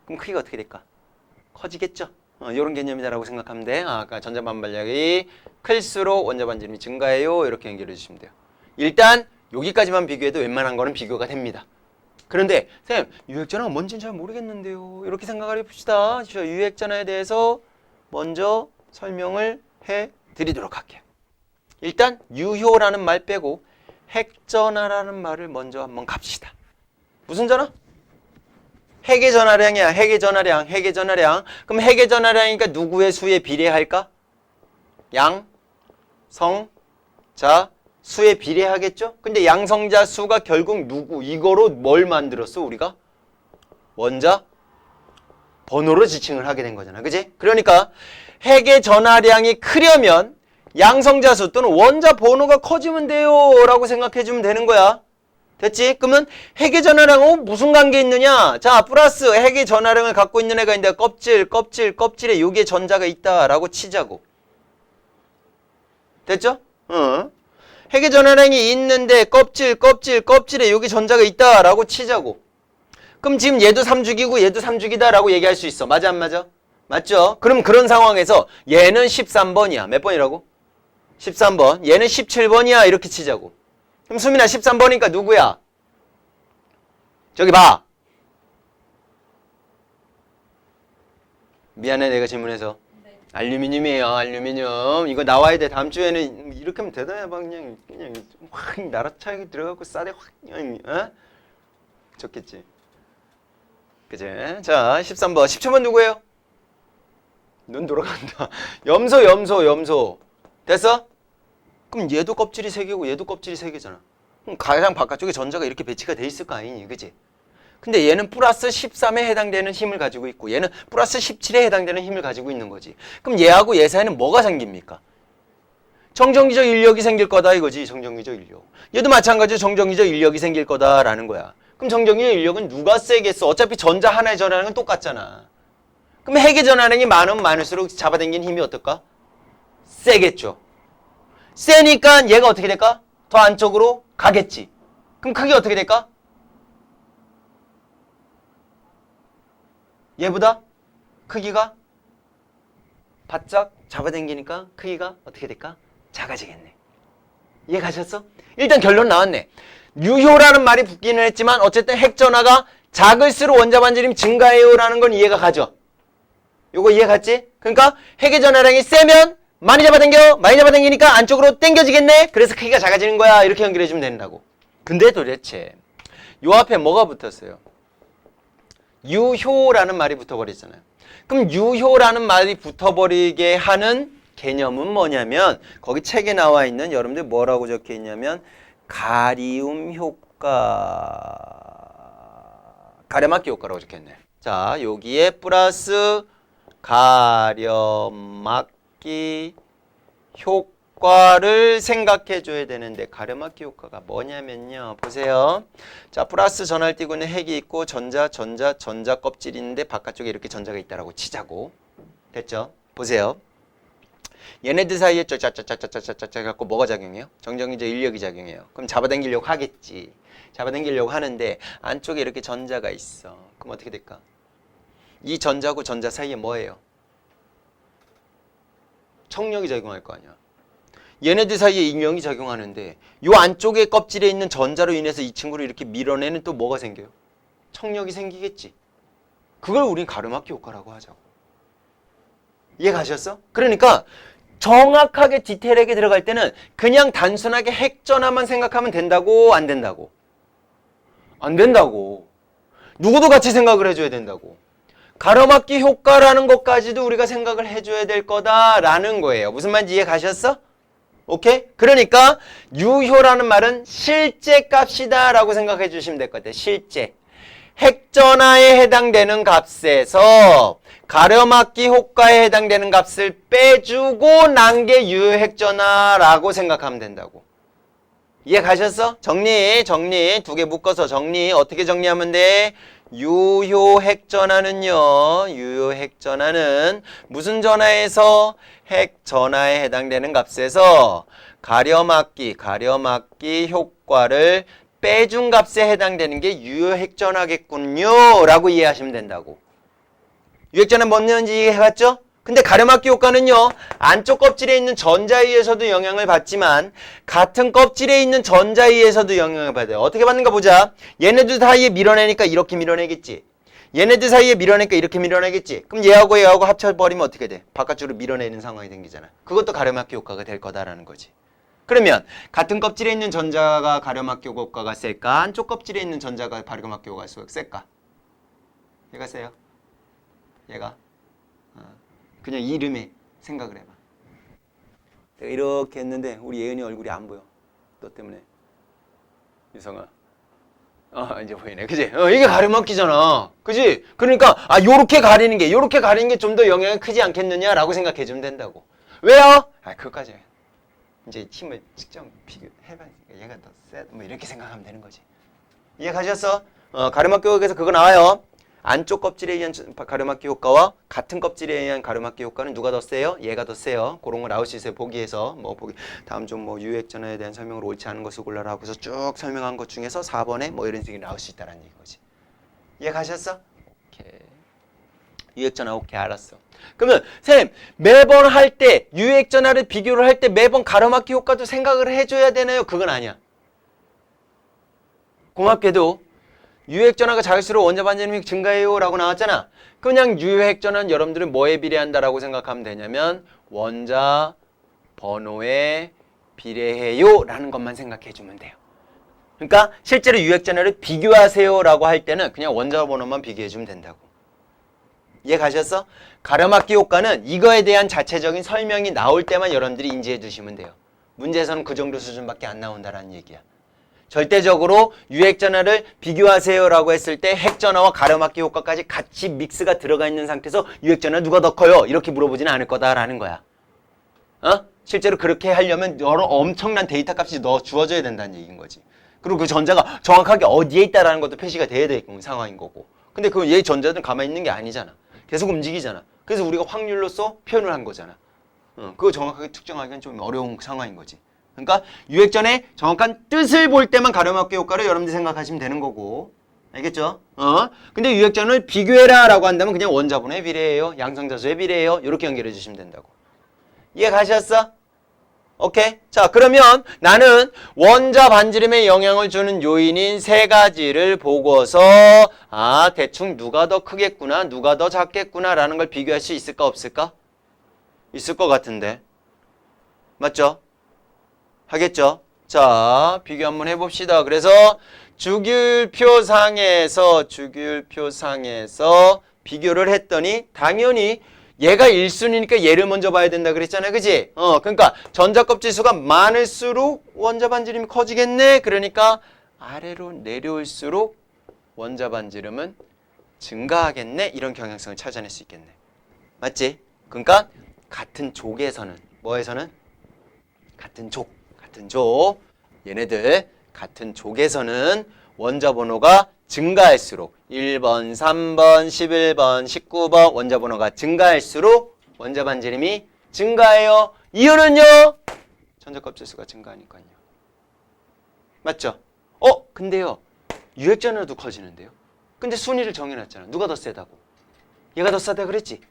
그럼 크기가 어떻게 될까? 커지겠죠? 이런 개념이다라고 생각하면 돼. 아까 전자 반발력이 클수록 원자 반지름이 증가해요. 이렇게 연결해 주시면 돼요. 일단 여기까지만 비교해도 웬만한 거는 비교가 됩니다. 그런데 선생님 유핵전화가 뭔지는 잘 모르겠는데요. 이렇게 생각을 해봅시다. 유핵전화에 대해서 먼저 설명을 해드리도록 할게요. 일단 유효라는 말 빼고 핵전하라는 말을 먼저 한번 갑시다. 무슨 전하? 핵의 전하량이야. 핵의 전하량, 핵의 전하량. 그럼 핵의 전하량이니까 누구의 수에 비례할까? 양, 성, 자, 수에 비례하겠죠? 근데 양성자 수가 결국 누구? 이거로 뭘 만들었어, 우리가? 원자, 번호로 지칭을 하게 된 거잖아. 그지? 그러니까 핵의 전하량이 크려면 양성자 수 또는 원자 번호가 커지면 돼요 라고 생각해 주면 되는 거야. 됐지? 그러면 핵의 전하량은 무슨 관계 있느냐? 자, 플러스 핵의 전하량을 갖고 있는 애가 있는데 껍질에 여기에 전자가 있다라고 치자고. 됐죠? 핵의 전하량이 있는데 껍질에 여기 전자가 있다라고 치자고. 그럼 지금 얘도 3주기고 얘도 3주기다라고 얘기할 수 있어. 맞아 안 맞아? 맞죠? 그럼 그런 상황에서 얘는 13번이야. 몇 번이라고? 13번. 얘는 17번이야. 이렇게 치자고. 그럼 수민아 13번이니까 누구야? 저기 봐. 미안해 내가 질문해서. 네. 알루미늄이에요. 알루미늄. 이거 나와야 돼. 다음 주에는 이렇게 하면 대단해. 그냥 확 나라차게 들어가고 싸대 확 그냥 좋겠지. 그치? 자 13번. 17번 누구예요? 눈 돌아간다. 염소. 됐어? 그럼 얘도 껍질이 3개고 얘도 껍질이 3개잖아. 그럼 가장 바깥쪽에 전자가 이렇게 배치가 돼 있을 거 아니니, 그치? 근데 얘는 플러스 13에 해당되는 힘을 가지고 있고 얘는 플러스 17에 해당되는 힘을 가지고 있는 거지. 그럼 얘하고 얘 사이에는 뭐가 생깁니까? 정전기적 인력이 생길 거다 이거지. 정전기적 인력. 얘도 마찬가지로 정전기적 인력이 생길 거다라는 거야. 그럼 정전기적 인력은 누가 세겠어? 어차피 전자 하나의 전하량은 똑같잖아. 그럼 핵의 전하량이 많으면 많을수록 잡아당기는 힘이 어떨까? 세겠죠. 세니까 얘가 어떻게 될까? 더 안쪽으로 가겠지. 그럼 크기 어떻게 될까? 얘보다 크기가 바짝 잡아당기니까 크기가 어떻게 될까? 작아지겠네. 이해 가셨어? 일단 결론 나왔네. 유효라는 말이 붙기는 했지만 어쨌든 핵전하가 작을수록 원자 반지름이 증가해요 라는 건 이해가 가죠. 요거 이해 갔지? 그러니까 핵의 전하량이 세면 많이 잡아당기니까 안쪽으로 당겨지겠네. 그래서 크기가 작아지는 거야. 이렇게 연결해주면 된다고. 근데 도대체 요 앞에 뭐가 붙었어요? 유효라는 말이 붙어버리잖아요. 그럼 유효라는 말이 붙어버리게 하는 개념은 뭐냐면 거기 책에 나와 있는 여러분들 뭐라고 적혀 있냐면 가리움 효과, 가려막기 효과라고 적혀 있네. 자, 여기에 플러스 가려막기 효과를 생각해 줘야 되는데 가려막기 효과가 뭐냐면요. 보세요. 자, 플러스 전하를 띄고 있는 핵이 있고 전자 껍질이 있는데 바깥쪽에 이렇게 전자가 있다라고 치자고. 됐죠? 보세요. 얘네들 사이에 짜짜짜짜짜짜짜 갖고 뭐가 작용해요? 정전기적 인력이 작용해요. 그럼 잡아당기려고 하겠지. 잡아당기려고 하는데 안쪽에 이렇게 전자가 있어. 그럼 어떻게 될까? 이 전자하고 전자 사이에 뭐예요? 청력이 작용할 거 아니야. 얘네들 사이에 인력이 작용하는데 이 안쪽에 껍질에 있는 전자로 인해서 이 친구를 이렇게 밀어내는 또 뭐가 생겨요? 청력이 생기겠지. 그걸 우린 가르마키 효과라고 하자고. 이해 가셨어? 그러니까 정확하게 디테일하게 들어갈 때는 그냥 단순하게 핵전하만 생각하면 된다고? 안 된다고? 안 된다고. 누구도 같이 생각을 해줘야 된다고. 가로막기 효과라는 것까지도 우리가 생각을 해줘야 될 거다라는 거예요. 무슨 말인지 이해 가셨어? 오케이? 그러니까 유효라는 말은 실제 값이다 라고 생각해 주시면 될 것 같아요. 실제. 핵전하에 해당되는 값에서 가려막기 효과에 해당되는 값을 빼주고 난 게 유효핵전하라고 생각하면 된다고. 이해 가셨어? 정리. 두 개 묶어서 정리. 어떻게 정리하면 돼? 유효핵전하는요. 유효핵전하는 무슨 전하에서? 핵전하에 해당되는 값에서 가려막기 효과를 빼준 값에 해당되는 게 유효핵전하겠군요 라고 이해하시면 된다고. 유효핵전은 뭔지 이해해갔죠? 근데 가려막기 효과는요, 안쪽 껍질에 있는 전자에 의해서도 영향을 받지만 같은 껍질에 있는 전자에 의해서도 영향을 받아요. 어떻게 받는가 보자. 얘네들 사이에 밀어내니까 이렇게 밀어내겠지. 얘네들 사이에 밀어내니까 이렇게 밀어내겠지. 그럼 얘하고 합쳐버리면 어떻게 돼? 바깥쪽으로 밀어내는 상황이 생기잖아. 그것도 가려막기 효과가 될 거다라는 거지. 그러면 같은 껍질에 있는 전자가 가려막기 효과가 셀까? 안쪽 껍질에 있는 전자가 가려막기 효과가 셀까? 얘가 세요. 얘가. 그냥 이름에 생각을 해봐. 내가 이렇게 했는데 우리 예은이 얼굴이 안 보여. 너 때문에. 유성아. 이제 보이네. 그지? 이게 가려막기잖아. 그지? 그러니까 요렇게 가리는 게 좀 더 영향이 크지 않겠느냐라고 생각해 주면 된다고. 왜요? 그것까지 이제 힘을 측정 비교해봐. 얘가 더 세. 뭐 이렇게 생각하면 되는 거지. 이해 가셨어? 가려막기 효과에서 그거 나와요. 안쪽 껍질에 의한 가려막기 효과와 같은 껍질에 의한 가려막기 효과는 누가 더 세요? 얘가 더 세요. 그런 거 나올 수 있어요. 보기에서 보기 다음 좀 유액전화에 대한 설명을 옳지 않은 것을 골라라 하고서 쭉 설명한 것 중에서 4번에 이런 식이 나올 수 있다라는 얘기인 거지. 이해 가셨어? 오케이. 유액전화 오케이 알았어. 그러면 쌤 매번 할 때 유액전화를 비교를 할 때 매번 가려막기 효과도 생각을 해줘야 되나요? 그건 아니야. 고맙게도 유액전화가 작을수록 원자 반지름이 증가해요 라고 나왔잖아. 그냥 유액전화는 여러분들은 뭐에 비례한다라고 생각하면 되냐면 원자 번호에 비례해요 라는 것만 생각해 주면 돼요. 그러니까 실제로 유액전화를 비교하세요 라고 할 때는 그냥 원자 번호만 비교해 주면 된다고. 이해 가셨어? 가려막기 효과는 이거에 대한 자체적인 설명이 나올 때만 여러분들이 인지해 두시면 돼요. 문제에서는 그 정도 수준밖에 안 나온다라는 얘기야. 절대적으로 유액전화를 비교하세요라고 했을 때 핵전화와 가려막기 효과까지 같이 믹스가 들어가 있는 상태에서 유액전화 누가 더 커요? 이렇게 물어보지는 않을 거다라는 거야. 실제로 그렇게 하려면 여러 엄청난 데이터 값이 주어져야 된다는 얘기인 거지. 그리고 그 전자가 정확하게 어디에 있다라는 것도 표시가 돼야 되는 상황인 거고. 근데 그 얘 전자들은 가만히 있는 게 아니잖아. 계속 움직이잖아. 그래서 우리가 확률로서 표현을 한 거잖아. 그거 정확하게 특정하기는 좀 어려운 상황인 거지. 그러니까 유액전의 정확한 뜻을 볼 때만 가려막기 효과를 여러분들이 생각하시면 되는 거고. 알겠죠? 근데 유액전을 비교해라 라고 한다면 그냥 원자번호에 비례해요. 양성자수에 비례해요. 이렇게 연결해 주시면 된다고. 이해 가셨어? 오케이? 자, 그러면 나는 원자 반지름에 영향을 주는 요인인 세 가지를 보고서 대충 누가 더 크겠구나, 누가 더 작겠구나 라는 걸 비교할 수 있을까 없을까? 있을 것 같은데. 맞죠? 하겠죠? 자, 비교 한번 해봅시다. 그래서 주기율표상에서 비교를 했더니 당연히 얘가 1순위니까 얘를 먼저 봐야 된다 그랬잖아요. 그지? 그러니까 전자껍질 수가 많을수록 원자 반지름이 커지겠네. 그러니까 아래로 내려올수록 원자 반지름은 증가하겠네. 이런 경향성을 찾아낼 수 있겠네. 맞지? 그러니까 같은 족에서는 뭐에서는? 같은 족. 얘네들 같은 족에서는 원자 번호가 증가할수록 1번, 3번, 11번, 19번 원자 번호가 증가할수록 원자 반지름이 증가해요. 이유는요? 전자 껍질 수가 증가하니까요. 맞죠? 근데요. 유액전화도 커지는데요. 근데 순위를 정해놨잖아. 누가 더 세다고? 얘가 더 세다 그랬지?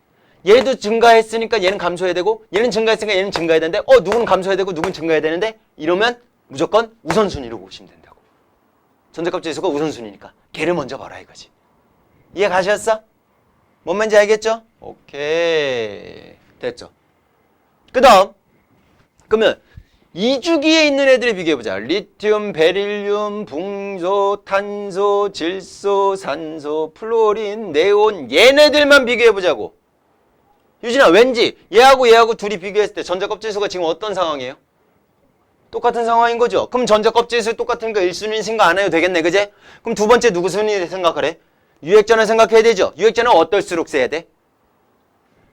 얘도 증가했으니까 얘는 감소해야 되고 얘는 증가했으니까 얘는 증가해야 되는데 누구는 감소해야 되고 누구는 증가해야 되는데 이러면 무조건 우선순위로 보시면 된다고. 전자껍질 수가 우선순위니까 걔를 먼저 봐라 이거지. 이해 가셨어? 뭔 말인지 알겠죠? 오케이. 됐죠? 그 다음 그러면 2주기에 있는 애들을 비교해보자. 리튬, 베릴륨, 붕소, 탄소, 질소, 산소, 플로린, 네온 얘네들만 비교해보자고. 유진아 왠지 얘하고 둘이 비교했을 때 전자 껍질수가 지금 어떤 상황이에요? 똑같은 상황인 거죠. 그럼 전자 껍질수 똑같으니까 1순위 생각 안 해도 되겠네. 그제? 그럼 두 번째 누구 순위 생각하래? 유액전화 생각해야 되죠. 유액전화 어떨수록 세야 돼?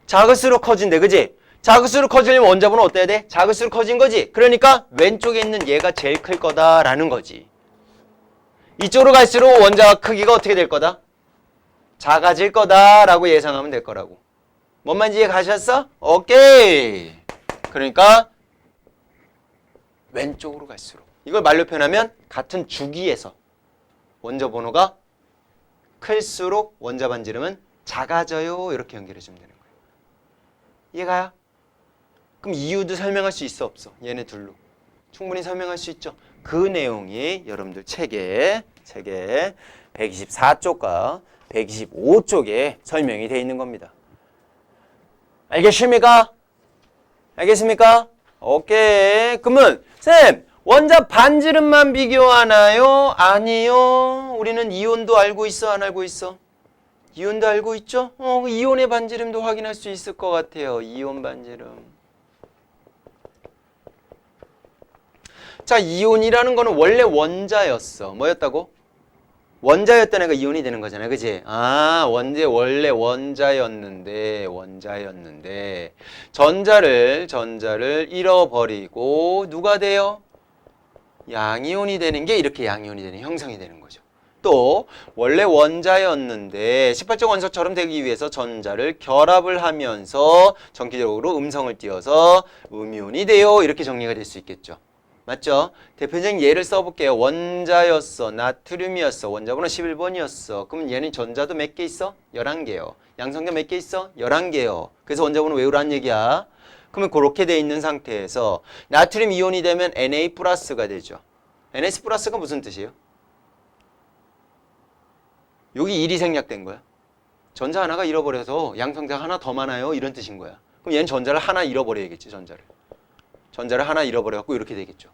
작을수록 커진대. 그지? 작을수록 커지려면 원자번호 어때야 돼? 작을수록 커진 거지. 그러니까 왼쪽에 있는 얘가 제일 클 거다라는 거지. 이쪽으로 갈수록 원자 크기가 어떻게 될 거다? 작아질 거다라고 예상하면 될 거라고. 뭔 말인지 이해 가셨어? 오케이. 그러니까 왼쪽으로 갈수록 이걸 말로 표현하면 같은 주기에서 원자 번호가 클수록 원자 반지름은 작아져요. 이렇게 연결해 주면 되는 거예요. 이해가요? 그럼 이유도 설명할 수 있어 없어? 얘네 둘로 충분히 설명할 수 있죠. 그 내용이 여러분들 책에 124쪽과 125쪽에 설명이 되어 있는 겁니다. 알겠습니까? 알겠습니까? 오케이. 그러면 쌤, 원자 반지름만 비교하나요? 아니요. 우리는 이온도 알고 있어, 안 알고 있어? 이온도 알고 있죠? 이온의 반지름도 확인할 수 있을 것 같아요. 이온 반지름. 자, 이온이라는 거는 원래 원자였어. 뭐였다고? 원자였던 애가 이온이 되는 거잖아요. 그치? 아, 원래 원자였는데 전자를 잃어버리고 누가 돼요? 양이온이 되는 게 이렇게 양이온이 되는 형성이 되는 거죠. 또 원래 원자였는데 18조 원소처럼 되기 위해서 전자를 결합을 하면서 전기적으로 음성을 띄워서 음이온이 돼요. 이렇게 정리가 될 수 있겠죠. 맞죠? 대표적인 예를 써볼게요. 원자였어. 나트륨이었어. 원자번호 11번이었어. 그럼 얘는 전자도 몇 개 있어? 11개요. 양성자 몇 개 있어? 11개요. 그래서 원자번호 외우라는 얘기야. 그러면 그렇게 돼 있는 상태에서 나트륨 이온이 되면 Na 플러스가 되죠. NS 플러스가 무슨 뜻이에요? 여기 1이 생략된 거야. 전자 하나가 잃어버려서 양성자가 하나 더 많아요. 이런 뜻인 거야. 그럼 얘는 전자를 하나 잃어버려야겠지. 전자를 하나 잃어버려갖고 이렇게 되겠죠.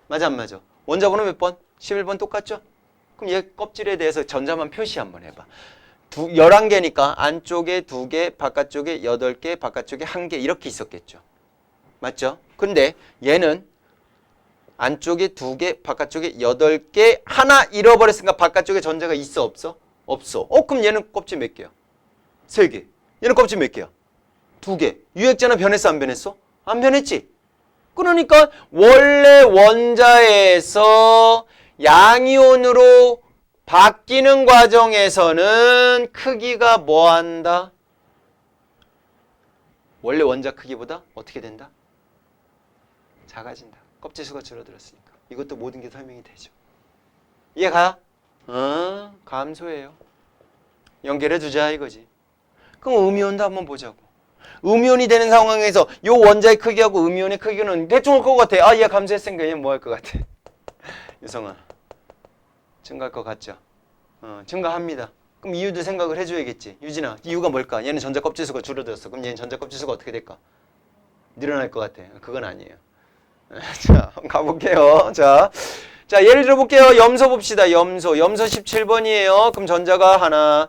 맞아 안 맞아? 원자번호 몇 번? 11번 똑같죠? 그럼 얘 껍질에 대해서 전자만 표시 한번 해봐. 11개니까 안쪽에 2개, 바깥쪽에 8개, 바깥쪽에 1개 이렇게 있었겠죠. 맞죠? 근데 얘는 안쪽에 2개, 바깥쪽에 8개 하나 잃어버렸으니까 바깥쪽에 전자가 있어 없어? 없어. 그럼 얘는 껍질 몇 개야? 3개. 얘는 껍질 몇 개야? 2개. 유액자는 변했어 안 변했어? 안 변했지? 그러니까 원래 원자에서 양이온으로 바뀌는 과정에서는 크기가 뭐한다? 원래 원자 크기보다 어떻게 된다? 작아진다. 껍질 수가 줄어들었으니까. 이것도 모든 게 설명이 되죠. 이해가? 감소해요. 연결해 두자 이거지. 그럼 음이온도 한번 보자고. 음이온이 되는 상황에서 이 원자의 크기하고 음이온의 크기는 대충 올 것 같아. 아, 얘 감소했으니까 얘는 뭐 할 것 같아? 유성아, 증가할 것 같죠? 증가합니다. 그럼 이유도 생각을 해줘야겠지. 유진아, 이유가 뭘까? 얘는 전자 껍질 수가 줄어들었어. 그럼 얘는 전자 껍질 수가 어떻게 될까? 늘어날 것 같아. 그건 아니에요. 자, 가볼게요. 자, 예를 들어 볼게요. 염소 봅시다. 염소 17번이에요. 그럼 전자가 하나,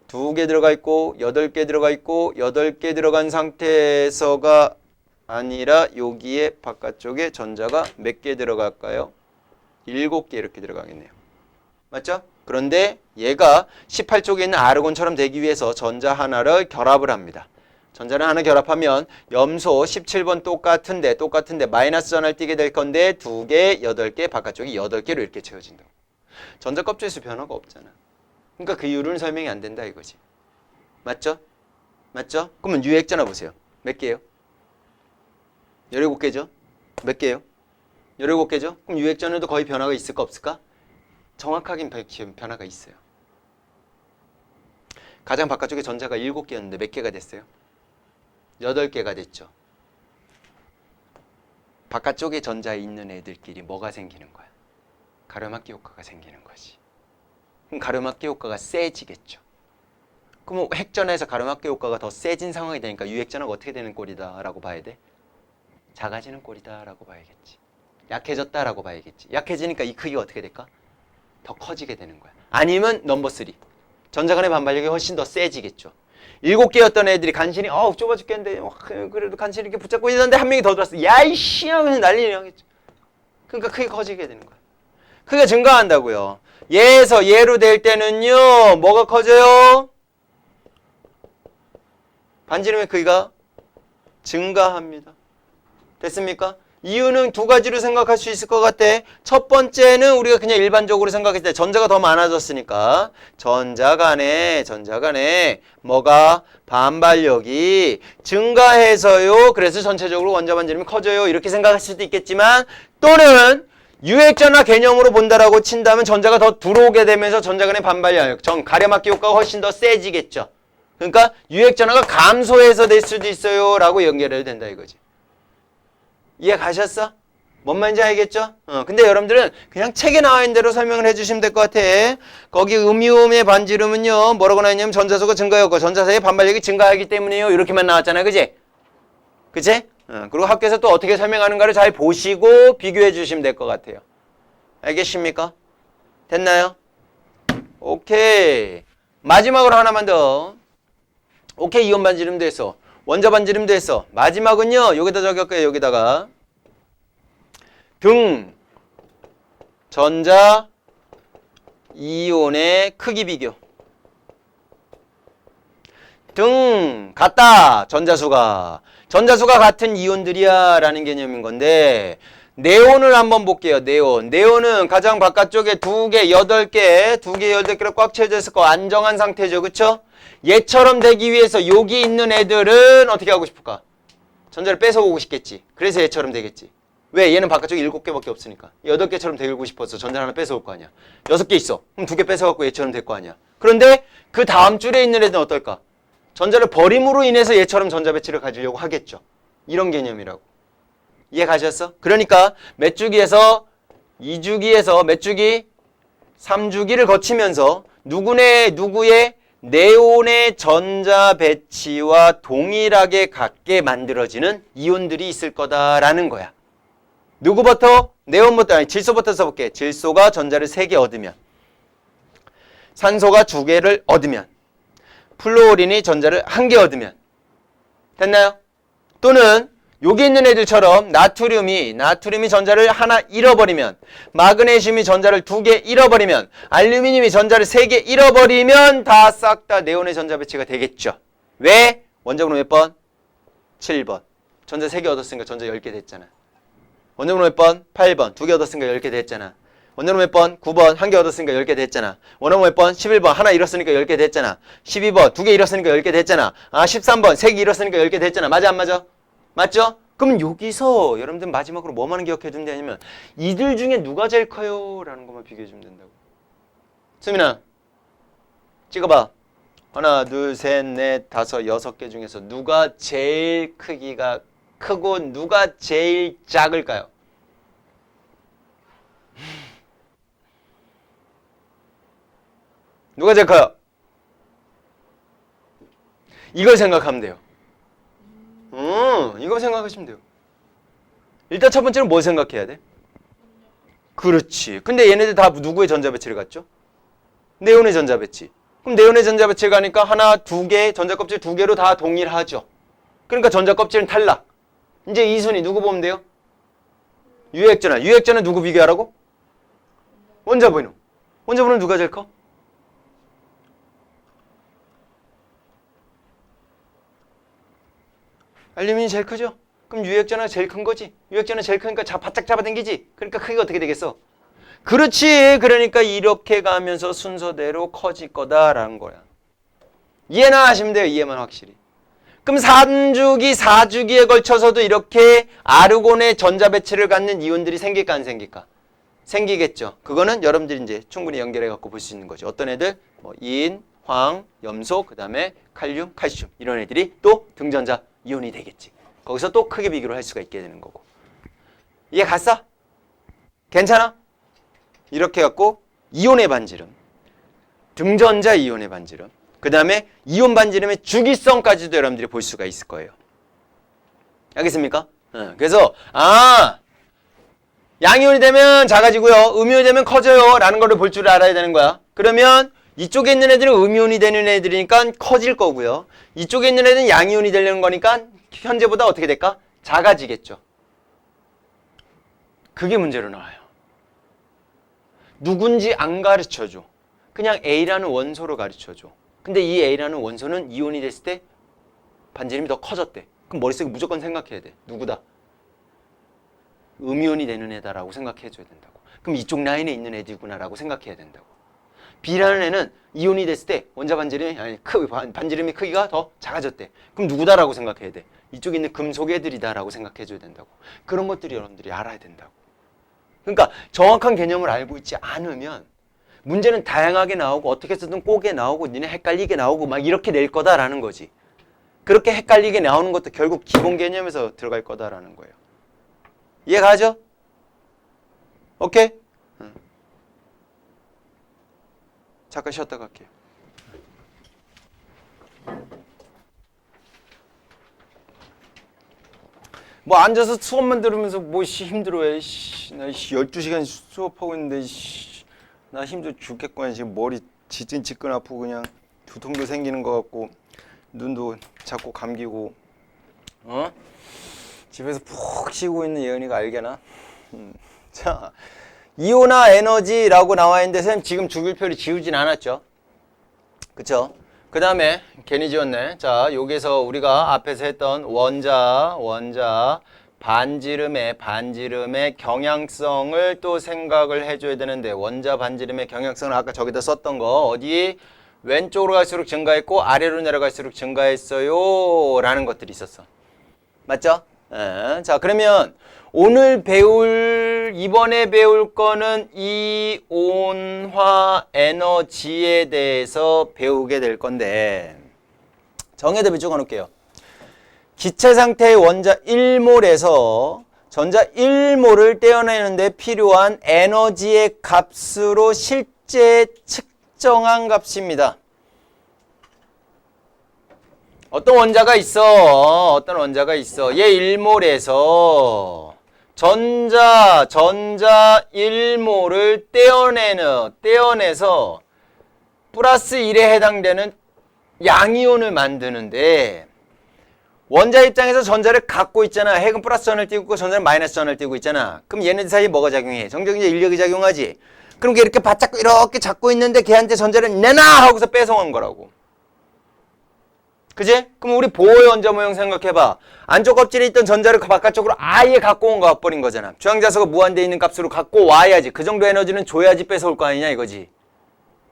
2개 들어가 있고 8개 들어가 있고 8개 들어간 상태에서가 아니라 여기에 바깥쪽에 전자가 몇 개 들어갈까요? 7개 이렇게 들어가겠네요. 맞죠? 그런데 얘가 18쪽에 있는 아르곤처럼 되기 위해서 전자 하나를 결합을 합니다. 전자를 하나 결합하면 염소 17번 똑같은데 마이너스 전화를 띄게 될 건데 2개, 8개, 바깥쪽이 8개로 이렇게 채워진다. 전자 껍질수 변화가 없잖아. 그러니까 그 이유는 설명이 안 된다 이거지. 맞죠? 맞죠? 그러면 유액전화 보세요. 몇 개예요? 17개죠? 몇 개예요? 17개죠? 그럼 유액전화도 거의 변화가 있을까 없을까? 정확하긴 변화가 있어요. 가장 바깥쪽에 전자가 7개였는데 몇 개가 됐어요? 8개가 됐죠. 바깥쪽에 전자에 있는 애들끼리 뭐가 생기는 거야? 가려막기 효과가 생기는 거지. 그럼 가려막기 효과가 세지겠죠. 그럼 핵전에서 가려막기 효과가 더 세진 상황이 되니까 유액전화가 어떻게 되는 꼴이다 라고 봐야 돼? 작아지는 꼴이다 라고 봐야겠지. 약해졌다 라고 봐야겠지. 약해지니까 이 크기가 어떻게 될까? 더 커지게 되는 거야. 아니면 넘버 3. 전자 간의 반발력이 훨씬 더 세지겠죠. 7개였던 애들이 간신히 좁아 죽겠는데 그래도 간신히 이렇게 붙잡고 있는데 한 명이 더 들어왔어. 야이씨 하면서 난리를 하겠죠. 그러니까 크게 커지게 되는 거야. 크기가 증가한다고요. 얘에서 얘로 될 때는요. 뭐가 커져요? 반지름의 크기가 증가합니다. 됐습니까? 이유는 두 가지로 생각할 수 있을 것 같아. 첫 번째는 우리가 그냥 일반적으로 생각했을 때 전자가 더 많아졌으니까 전자 간에 뭐가 반발력이 증가해서요. 그래서 전체적으로 원자 반지름이 커져요. 이렇게 생각할 수도 있겠지만 또는 유액전화 개념으로 본다라고 친다면 전자가 더 들어오게 되면서 전자 간의 반발력, 가려막기 효과가 훨씬 더 세지겠죠. 그러니까 유액전화가 감소해서 될 수도 있어요. 라고 연결해도 된다 이거지. 이해 가셨어? 뭔 말인지 알겠죠? 근데 여러분들은 그냥 책에 나와 있는 대로 설명을 해주시면 될 것 같아. 거기 음이온의 반지름은요. 뭐라고 나왔냐면 전자수가 증가하고 전자 사이의 반발력이 증가하기 때문이에요. 이렇게만 나왔잖아요. 그치? 그치? 그리고 학교에서 또 어떻게 설명하는가를 잘 보시고 비교해 주시면 될 것 같아요. 알겠습니까? 됐나요? 오케이. 마지막으로 하나만 더. 오케이, 이온 반지름도 했어. 원자 반지름도 했어. 마지막은요, 여기다 적을게요. 여기다가 등 전자 이온의 크기 비교. 등 같다. 전자수가 같은 이온들이야 라는 개념인 건데, 네온을 한번 볼게요. 네온은 가장 바깥쪽에 2개, 8개로 꽉 채워져 있을 거 안정한 상태죠. 그쵸? 얘처럼 되기 위해서 여기 있는 애들은 어떻게 하고 싶을까? 전자를 뺏어오고 싶겠지. 그래서 얘처럼 되겠지. 왜? 얘는 바깥쪽에 7개밖에 없으니까. 8개처럼 되고 싶어서 전자를 하나 뺏어올 거 아니야. 6개 있어. 그럼 2개 뺏어갖고 얘처럼 될 거 아니야. 그런데 그 다음 줄에 있는 애들은 어떨까? 전자를 버림으로 인해서 얘처럼 전자 배치를 가지려고 하겠죠. 이런 개념이라고. 이해 가셨어? 그러니까 몇 주기에서 2주기에서 몇 주기? 3주기를 거치면서 누구의 네온의 전자 배치와 동일하게 같게 만들어지는 이온들이 있을 거다라는 거야. 누구부터? 네온부터, 아니 질소부터 써볼게. 질소가 전자를 3개 얻으면, 산소가 2개를 얻으면, 플루오린이 전자를 1개 얻으면. 됐나요? 또는 여기 있는 애들처럼 나트륨이 전자를 하나 잃어버리면, 마그네슘이 전자를 2개 잃어버리면, 알루미늄이 전자를 3개 잃어버리면 다 싹 다 네온의 전자 배치가 되겠죠. 왜? 원자번호 몇 번? 7번. 전자 3개 얻었으니까 전자 10개 됐잖아. 원자번호 몇 번? 8번. 2개 얻었으니까 10개 됐잖아. 원자번호 몇 번? 9번. 1개 얻었으니까 10개 됐잖아. 원자번호 몇 번? 11번. 하나 잃었으니까 10개 됐잖아. 12번. 2개 잃었으니까 10개 됐잖아. 13번. 3개 잃었으니까 10개 됐잖아. 맞아 안 맞아? 맞죠? 그럼 여기서 여러분들 마지막으로 뭐만 기억해 두면 되냐면, 이들 중에 누가 제일 커요? 라는 것만 비교해 주면 된다고. 수민아, 찍어봐. 하나, 둘, 셋, 넷, 다섯, 6개 중에서 누가 제일 크기가 크고 누가 제일 작을까요? 누가 제일 커요? 이걸 생각하면 돼요. 이거 생각하시면 돼요. 일단 첫 번째는 뭘 생각해야 돼? 그렇지. 근데 얘네들 다 누구의 전자 배치를 갖죠? 네온의 전자 배치. 그럼 네온의 전자 배치를 가니까 하나, 2개, 전자 껍질 2개로 다 동일하죠. 그러니까 전자 껍질은 탈락. 이제 이 순위 누구 보면 돼요? 유액전화. 유액전화 누구 비교하라고? 원자번호. 원자번호는 누가 제일 커? 알루미늄이 제일 크죠? 그럼 유액전화가 제일 큰 거지. 유액전화 제일 크니까 바짝 잡아당기지. 그러니까 크기가 어떻게 되겠어? 그렇지. 그러니까 이렇게 가면서 순서대로 커질 거다라는 거야. 이해나 하시면 돼요. 이해만 확실히. 그럼 3주기, 4주기에 걸쳐서도 이렇게 아르곤의 전자 배치를 갖는 이온들이 생길까 안 생길까? 생기겠죠. 그거는 여러분들이 이제 충분히 연결해 갖고 볼 수 있는 거죠. 어떤 애들? 뭐 인, 황, 염소, 그 다음에 칼륨, 칼슘 이런 애들이 또 등전자 이온이 되겠지. 거기서 또 크게 비교를 할 수가 있게 되는 거고. 이해 갔어? 괜찮아? 이렇게 갖고 이온의 반지름, 등전자 이온의 반지름, 그 다음에 이온 반지름의 주기성까지도 여러분들이 볼 수가 있을 거예요. 알겠습니까? 그래서 양이온이 되면 작아지고요, 음이온이 되면 커져요 라는 거를 볼 줄 알아야 되는 거야. 그러면 이쪽에 있는 애들은 음이온이 되는 애들이니까 커질 거고요, 이쪽에 있는 애들은 양이온이 되는 거니까 현재보다 어떻게 될까? 작아지겠죠. 그게 문제로 나와요. 누군지 안 가르쳐줘. 그냥 A라는 원소로 가르쳐줘. 근데 이 A라는 원소는 이온이 됐을 때 반지름이 더 커졌대. 그럼 머릿속에 무조건 생각해야 돼. 누구다? 음이온이 되는 애다라고 생각해줘야 된다고. 그럼 이쪽 라인에 있는 애들구나라고 생각해야 된다고. B라는 애는 이온이 됐을 때 원자 반지름이 반지름의 크기가 더 작아졌대. 그럼 누구다라고 생각해야 돼? 이쪽에 있는 금속 애들이다라고 생각해줘야 된다고. 그런 것들이 여러분들이 알아야 된다고. 그러니까 정확한 개념을 알고 있지 않으면 문제는 다양하게 나오고 어떻게 쓰든 꼬게 나오고 니네 헷갈리게 나오고 막 이렇게 낼 거다라는 거지. 그렇게 헷갈리게 나오는 것도 결국 기본 개념에서 들어갈 거다라는 거예요. 이해 가죠? 오케이? 잠깐 쉬었다 갈게요. 뭐 앉아서 수업만 들으면서 뭐 힘들어해. 나 12시간 수업하고 있는데 나 힘들어 죽겠구나. 지금 머리 지끈 아프고 그냥 두통도 생기는 것 같고 눈도 자꾸 감기고 집에서 푹 쉬고 있는 예은이가 알게나? 자, 이온화 에너지라고 나와 있는데 선생님 지금 주기표를 지우진 않았죠? 그쵸? 그 다음에 괜히 지웠네. 자, 여기서 우리가 앞에서 했던 원자 반지름의 경향성을 또 생각을 해줘야 되는데, 원자 반지름의 경향성을 아까 저기다 썼던 거 어디 왼쪽으로 갈수록 증가했고 아래로 내려갈수록 증가했어요 라는 것들이 있었어. 맞죠? 자, 그러면 이번에 배울 거는 이온화 에너지에 대해서 배우게 될 건데, 정의대비 적어 놓을게요. 기체 상태의 원자 1몰에서 전자 1몰을 떼어내는데 필요한 에너지의 값으로 실제 측정한 값입니다. 어떤 원자가 있어. 얘 1몰에서 전자 1몰을 떼어내서 플러스 1에 해당되는 양이온을 만드는데, 원자 입장에서 전자를 갖고 있잖아. 핵은 플러스 전을 띄고 있고 전자는 마이너스 전을 띄고 있잖아. 그럼 얘네들 사이에 뭐가 작용해? 정적이자 인력이 작용하지. 그럼 걔 이렇게 바짝 이렇게 잡고 있는데 걔한테 전자를 내놔 하고서 뺏어온 거라고. 그지? 그럼 우리 보호의 원자 모형 생각해봐. 안쪽 껍질에 있던 전자를 바깥쪽으로 아예 갖고 온 거 버린 거잖아. 주황자석가 무한대에 있는 값으로 갖고 와야지. 그 정도 에너지는 줘야지 뺏어올 거 아니냐 이거지.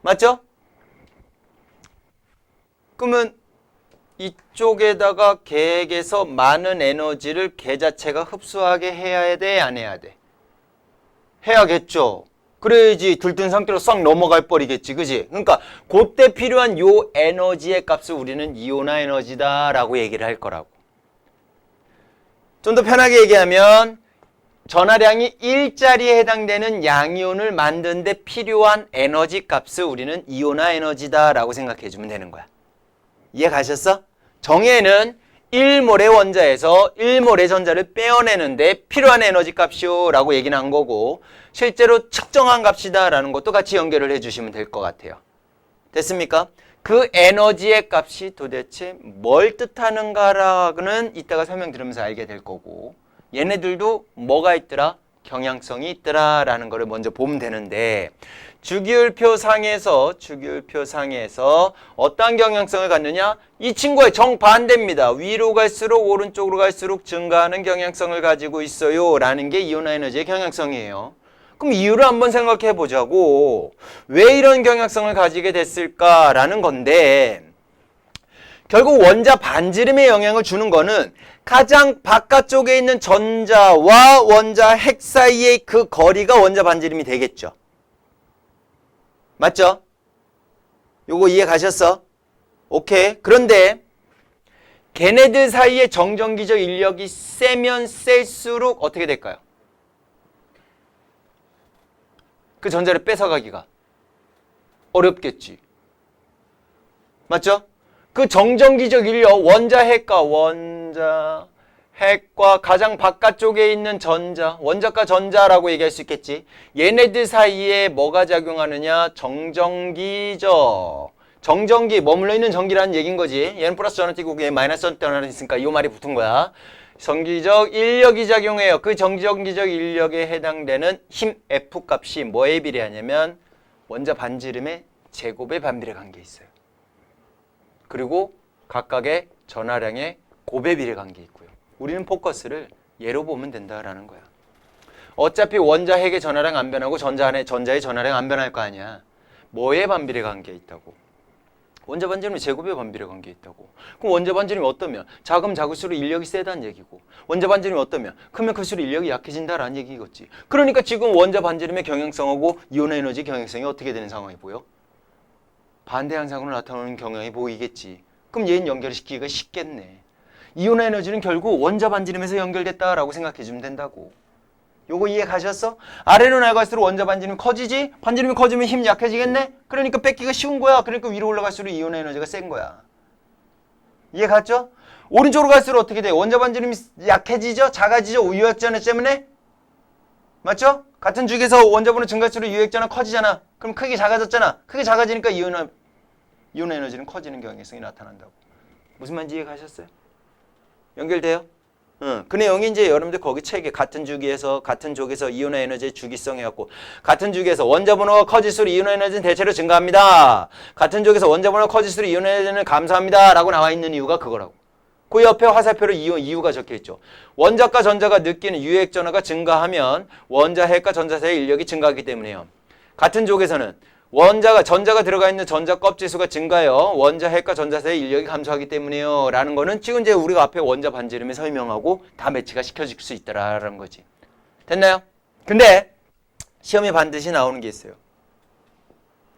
맞죠? 그러면 이쪽에다가 걔에게서 많은 에너지를 걔 자체가 흡수하게 해야 돼, 안 해야 돼? 해야겠죠. 그래야지 들뜬 상태로 싹 넘어갈 뻔이겠지, 그지? 그러니까 그때 필요한 요 에너지의 값을 우리는 이온화 에너지다 라고 얘기를 할 거라고. 좀 더 편하게 얘기하면 전하량이 1짜리에 해당되는 양이온을 만드는데 필요한 에너지 값을 우리는 이온화 에너지다 라고 생각해 주면 되는 거야. 이해 가셨어? 정의는 1몰의 원자에서 1몰의 전자를 빼어내는데 필요한 에너지 값이요 라고 얘기는 한 거고, 실제로 측정한 값이다 라는 것도 같이 연결을 해주시면 될 것 같아요. 됐습니까? 그 에너지의 값이 도대체 뭘 뜻하는가라는 이따가 설명 들으면서 알게 될 거고, 얘네들도 뭐가 있더라? 경향성이 있더라 라는 거를 먼저 보면 되는데, 주기율표 상에서 어떤 경향성을 갖느냐? 이 친구의 정반대입니다. 위로 갈수록 오른쪽으로 갈수록 증가하는 경향성을 가지고 있어요 라는 게 이온화 에너지의 경향성이에요. 그럼 이유를 한번 생각해 보자고. 왜 이런 경향성을 가지게 됐을까라는 건데, 결국 원자 반지름에 영향을 주는 거는 가장 바깥쪽에 있는 전자와 원자 핵 사이의 그 거리가 원자 반지름이 되겠죠. 맞죠? 요거 이해 가셨어? 오케이. 그런데 걔네들 사이의 정전기적 인력이 세면 셀수록 어떻게 될까요? 그 전자를 뺏어가기가 어렵겠지. 맞죠? 그 정전기적 인력, 원자 핵과 가장 바깥쪽에 있는 전자, 원자과 전자라고 얘기할 수 있겠지. 얘네들 사이에 뭐가 작용하느냐? 정전기적. 정전기, 머물러 있는 전기라는 얘기인 거지. 얘는 플러스 전을 띄고 얘 마이너스 전을 있으니까 이 말이 붙은 거야. 전기적 인력이 작용해요. 그 정전기적 인력에 해당되는 힘 F 값이 뭐에 비례하냐면 원자 반지름의 제곱에 반비례 관계에 있어요. 그리고 각각의 전하량의 곱에 비례 관계에 있고요. 우리는 포커스를 얘로 보면 된다라는 거야. 어차피 원자 핵의 전하량 안 변하고 전자의 전하량 안 변할 거 아니야. 뭐에 반비례 관계에 있다고? 원자 반지름이 제곱에 반비례 관계에 있다고. 그럼 원자 반지름이 어떠면? 작으면 작을수록 인력이 세다는 얘기고, 원자 반지름이 어떠면? 크면 클수록 인력이 약해진다라는 얘기겠지. 그러니까 지금 원자 반지름의 경향성하고 이온화 에너지 경향성이 어떻게 되는 상황이 보여? 반대 양상으로 나타나는 경향이 보이겠지. 그럼 얘는 연결시키기가 쉽겠네. 이온화 에너지는 결국 원자 반지름에서 연결됐다라고 생각해 주면 된다고. 요거 이해 가셨어? 아래로 나갈수록 원자 반지름이 커지지? 반지름이 커지면 힘 약해지겠네? 그러니까 뺏기가 쉬운 거야. 그러니까 위로 올라갈수록 이온화 에너지가 센 거야. 이해 갔죠? 오른쪽으로 갈수록 어떻게 돼요? 원자 반지름이 약해지죠? 작아지죠? 유액전화 때문에? 맞죠? 같은 주기에서 원자 번호 증가할수록 유액전화 커지잖아. 그럼 크게 작아졌잖아. 크게 작아지니까 이온 에너지는 커지는 경향성이 나타난다고. 무슨 말인지 이해가셨어요? 연결돼요? 응. 그 내용이 이제 여러분들 거기 책에 같은 주기에서 같은 족에서 이온의 에너지의 주기성 해갖고 같은 주기에서 원자 번호가 커질수록 이온의 에너지는 대체로 증가합니다. 같은 족에서 원자 번호가 커질수록 이온의 에너지는 감소합니다. 라고 나와 있는 이유가 그거라고. 그 옆에 화살표로 이유가 적혀있죠. 원자과 전자가 느끼는 유액 전하가 증가하면 원자 핵과 전자 사이의 인력이 증가하기 때문에요. 같은 족에서는 전자가 들어가 있는 전자 껍질수가 증가해요. 원자 핵과 전자 사이의 인력이 감소하기 때문에요. 라는 거는 지금 이제 우리가 앞에 원자 반지름에 설명하고 다 매치가 시켜질 수 있다라는 거지. 됐나요? 근데 시험에 반드시 나오는 게 있어요.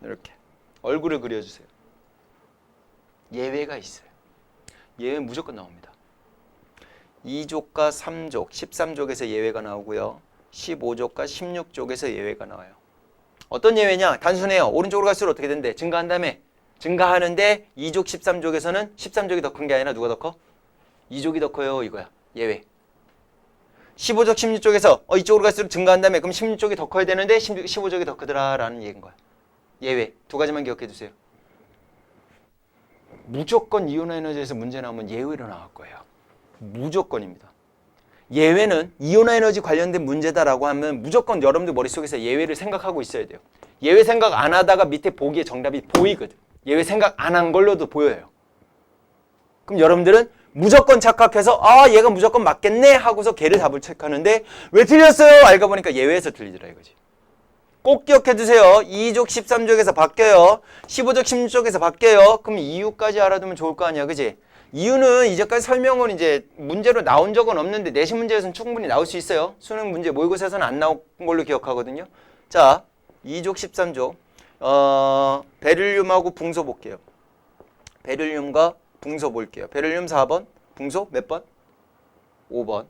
이렇게 얼굴을 그려주세요. 예외가 있어요. 예외 무조건 나옵니다. 2족과 3족, 13족에서 예외가 나오고요. 15족과 16족에서 예외가 나와요. 어떤 예외냐? 단순해요. 오른쪽으로 갈수록 어떻게 된대? 증가한다며. 증가하는데 2족, 13족에서는 13족이 더 큰 게 아니라 누가 더 커? 2족이 더 커요. 이거야. 예외. 15족, 16족에서 이쪽으로 갈수록 증가한다며. 그럼 16족이 더 커야 되는데 15족이 더 크더라라는 얘기인 거야. 예외. 두 가지만 기억해 두세요. 무조건 이온 에너지에서 문제 나오면 예외로 나올 거예요. 무조건입니다. 예외는 이온 에너지 관련된 문제다라고 하면 무조건 여러분들 머릿속에서 예외를 생각하고 있어야 돼요. 예외 생각 안 하다가 밑에 보기에 정답이 보이거든. 예외 생각 안 한 걸로도 보여요. 그럼 여러분들은 무조건 착각해서 얘가 무조건 맞겠네 하고서 걔를 답을 체크하는데 왜 틀렸어요? 알고 보니까 예외에서 틀리더라 이거지. 꼭 기억해 두세요. 2족 13족에서 바뀌어요. 15족 16족에서 바뀌어요. 그럼 이유까지 알아두면 좋을 거 아니야. 그지? 이유는 이제까지 설명은 이제 문제로 나온 적은 없는데 내신 문제에서는 충분히 나올 수 있어요. 수능 문제 모의고사에서는 안 나온 걸로 기억하거든요. 자, 2족 13족 베릴륨하고 붕소 볼게요. 베릴륨과 붕소 볼게요. 베릴륨 4번, 붕소 몇 번? 5번.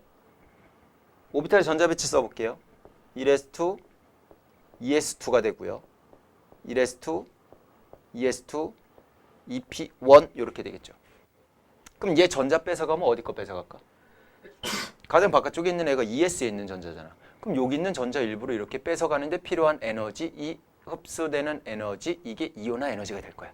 오비탈 전자배치 써볼게요. 1s2, 2s2가 되고요. 1s2, 2s2, 2p1 이렇게 되겠죠. 그럼 얘 전자 뺏어가면 어디 거 뺏어갈까? 가장 바깥쪽에 있는 애가 2s에 있는 전자잖아. 그럼 여기 있는 전자 일부를 이렇게 뺏어가는데 필요한 에너지, 이 흡수되는 에너지, 이게 이온화 에너지가 될 거야.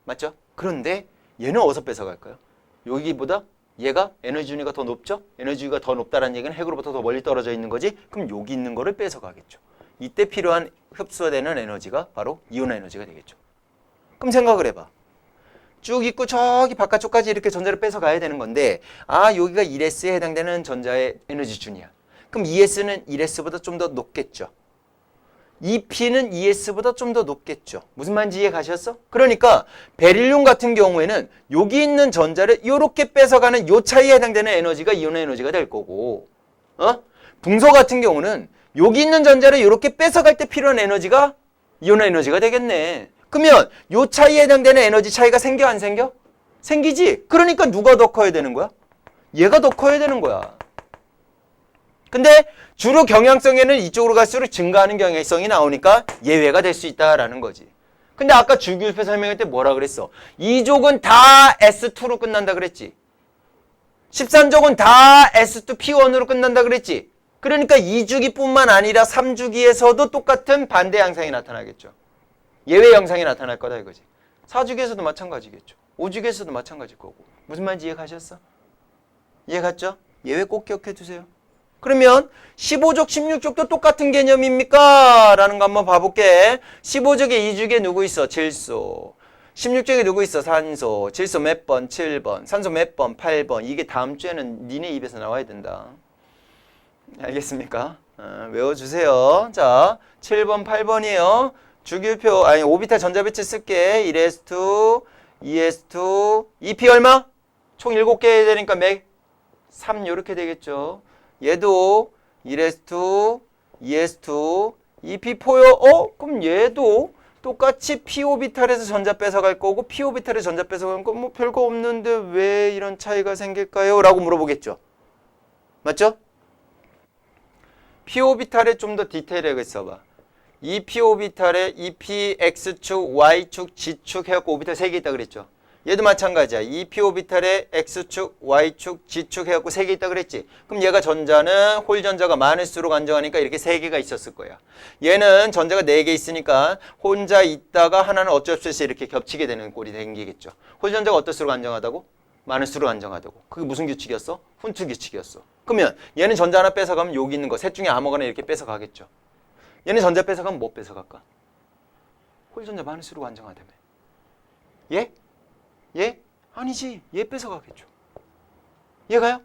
맞죠? 그런데 얘는 어디서 뺏어갈까요? 여기보다 얘가 에너지 준위가 더 높죠? 에너지가 더 높다는 얘기는 핵으로부터 더 멀리 떨어져 있는 거지? 그럼 여기 있는 거를 뺏어가겠죠. 이때 필요한 흡수되는 에너지가 바로 이온화 에너지가 되겠죠. 그럼 생각을 해봐. 쭉 있고 저기 바깥쪽까지 이렇게 전자를 뺏어가야 되는 건데 여기가 1s에 해당되는 전자의 에너지 준이야. 그럼 2s는 1s보다 좀 더 높겠죠. 2p는 2s보다 좀 더 높겠죠. 무슨 말인지 이해 가셨어? 그러니까 베릴륨 같은 경우에는 여기 있는 전자를 이렇게 뺏어가는 요 차이에 해당되는 에너지가 이온화 에너지가 될 거고 붕소 같은 경우는 여기 있는 전자를 이렇게 뺏어갈 때 필요한 에너지가 이온화 에너지가 되겠네. 그러면 요 차이에 해당되는 에너지 차이가 생겨 안 생겨? 생기지. 그러니까 누가 더 커야 되는 거야? 얘가 더 커야 되는 거야. 근데 주로 경향성에는 이쪽으로 갈수록 증가하는 경향성이 나오니까 예외가 될 수 있다라는 거지. 근데 아까 주기율표 설명할 때 뭐라 그랬어? 2족은 다 S2로 끝난다 그랬지. 13족은 다 S2P1으로 끝난다 그랬지. 그러니까 2주기뿐만 아니라 3주기에서도 똑같은 반대 양상이 나타나겠죠. 예외 양상이 나타날 거다 이거지. 4주기에서도 마찬가지겠죠. 5주기에서도 마찬가지일 거고. 무슨 말인지 이해 가셨어? 이해 갔죠? 예외 꼭 기억해 두세요. 그러면 15족, 16족도 똑같은 개념입니까? 라는 거 한번 봐볼게. 15족에 2주기에 누구 있어? 질소. 16족에 누구 있어? 산소. 질소 몇 번? 7번. 산소 몇 번? 8번. 이게 다음 주에는 니네 입에서 나와야 된다. 알겠습니까? 외워주세요. 자, 7번, 8번이에요. 주기율표, 오비탈 전자배치 쓸게. 1s2, 2s2, 2p 얼마? 총 7개 해야 되니까 맥 3 이렇게 되겠죠. 얘도 1s2, 2s2, 2p4요. 그럼 얘도 똑같이 p 오비탈에서 전자 뺏어갈 거고 p 오비탈에서 전자 뺏어갈 거 뭐 별거 없는데 왜 이런 차이가 생길까요? 라고 물어보겠죠. 맞죠? p 오비탈에 좀 더 디테일하게 써봐. 이 p 오비탈에 이 p x축, y축, g축 해갖고 오비탈 3개 있다 그랬죠. 얘도 마찬가지야. 2p 오비탈에 x축, y축, g축 해갖고 3개 있다 그랬지. 그럼 얘가 전자는 홀 전자가 많을수록 안정하니까 이렇게 3개가 있었을 거야. 얘는 전자가 4개 있으니까 혼자 있다가 하나는 어쩔 수 없이 이렇게 겹치게 되는 꼴이 생기겠죠. 홀 전자가 어떨수록 안정하다고? 많을수록 안정하다고. 그게 무슨 규칙이었어? 훈트 규칙이었어. 그러면 얘는 전자 하나 뺏어가면 여기 있는 거 셋 중에 아무거나 이렇게 뺏어가겠죠. 얘는 전자 뺏어가면 뭐 뺏어갈까? 홀 전자 많을수록 안정하다며. 얘? 얘? 아니지. 얘 뺏어가겠죠. 얘가요?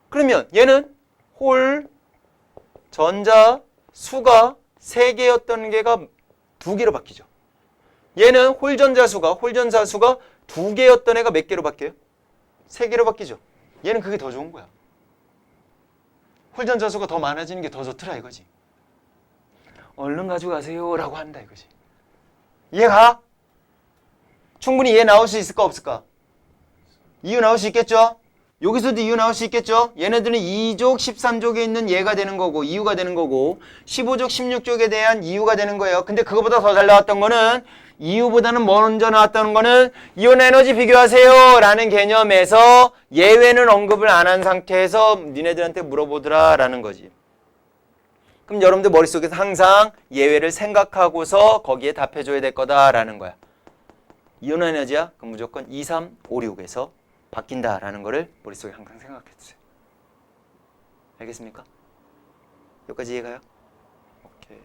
그러면 얘는 홀 전자 수가 3개였던 게가 2개로 바뀌죠. 얘는 홀 전자 수가 2개였던 애가 몇 개로 바뀌어요? 3개로 바뀌죠. 얘는 그게 더 좋은 거야. 홀 전자 수가 더 많아지는 게 더 좋더라 이거지. 얼른 가져가세요 라고 한다 이거지. 이해가? 충분히 얘 나올 수 있을까 없을까? 이유 나올 수 있겠죠? 여기서도 이유 나올 수 있겠죠? 얘네들은 2족 13족에 있는 얘가 되는 거고 이유가 되는 거고 15족 16족에 대한 이유가 되는 거예요. 근데 그거보다 더 잘 나왔던 거는 이유보다는 먼저 나왔다는 거는 이온 에너지 비교하세요 라는 개념에서 예외는 언급을 안 한 상태에서 니네들한테 물어보더라 라는 거지. 그럼 여러분들 머릿속에서 항상 예외를 생각하고서 거기에 답해줘야 될 거다라는 거야. 이온 에너지야? 그럼 무조건 2, 3, 5, 6에서 바뀐다라는 거를 머릿속에 항상 생각해주세요. 알겠습니까? 여기까지 이해가요? 오케이.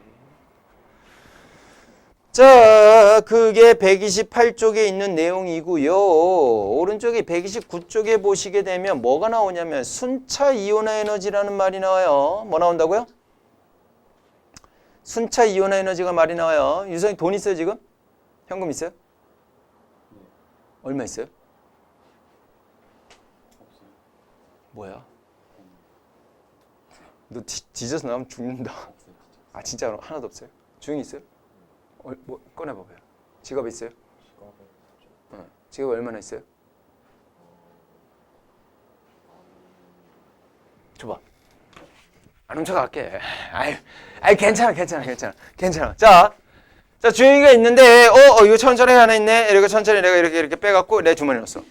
자, 그게 128쪽에 있는 내용이고요. 오른쪽에 129쪽에 보시게 되면 뭐가 나오냐면 순차 이온화 에너지라는 말이 나와요. 뭐 나온다고요? 순차 이온화 에너지가 말이 나와요. 유성이 돈 있어요 지금? 현금 있어요? 얼마 있어요? 없어요. 뭐야? 너 뒤져서 나오면 죽는다. 없어요. 아 진짜로 하나도 없어요? 주영이 있어요? 뭐 꺼내봐봐요. 지갑 있어요? 지갑에 없죠. 지갑 얼마나 있어요? 줘봐. 안 훔쳐갈게. 아이 괜찮아. 자 주영이가 있는데 이거 천천히 하나 있네. 이렇게 천천히 내가 이렇게 빼갖고 내 주머니에 넣었어.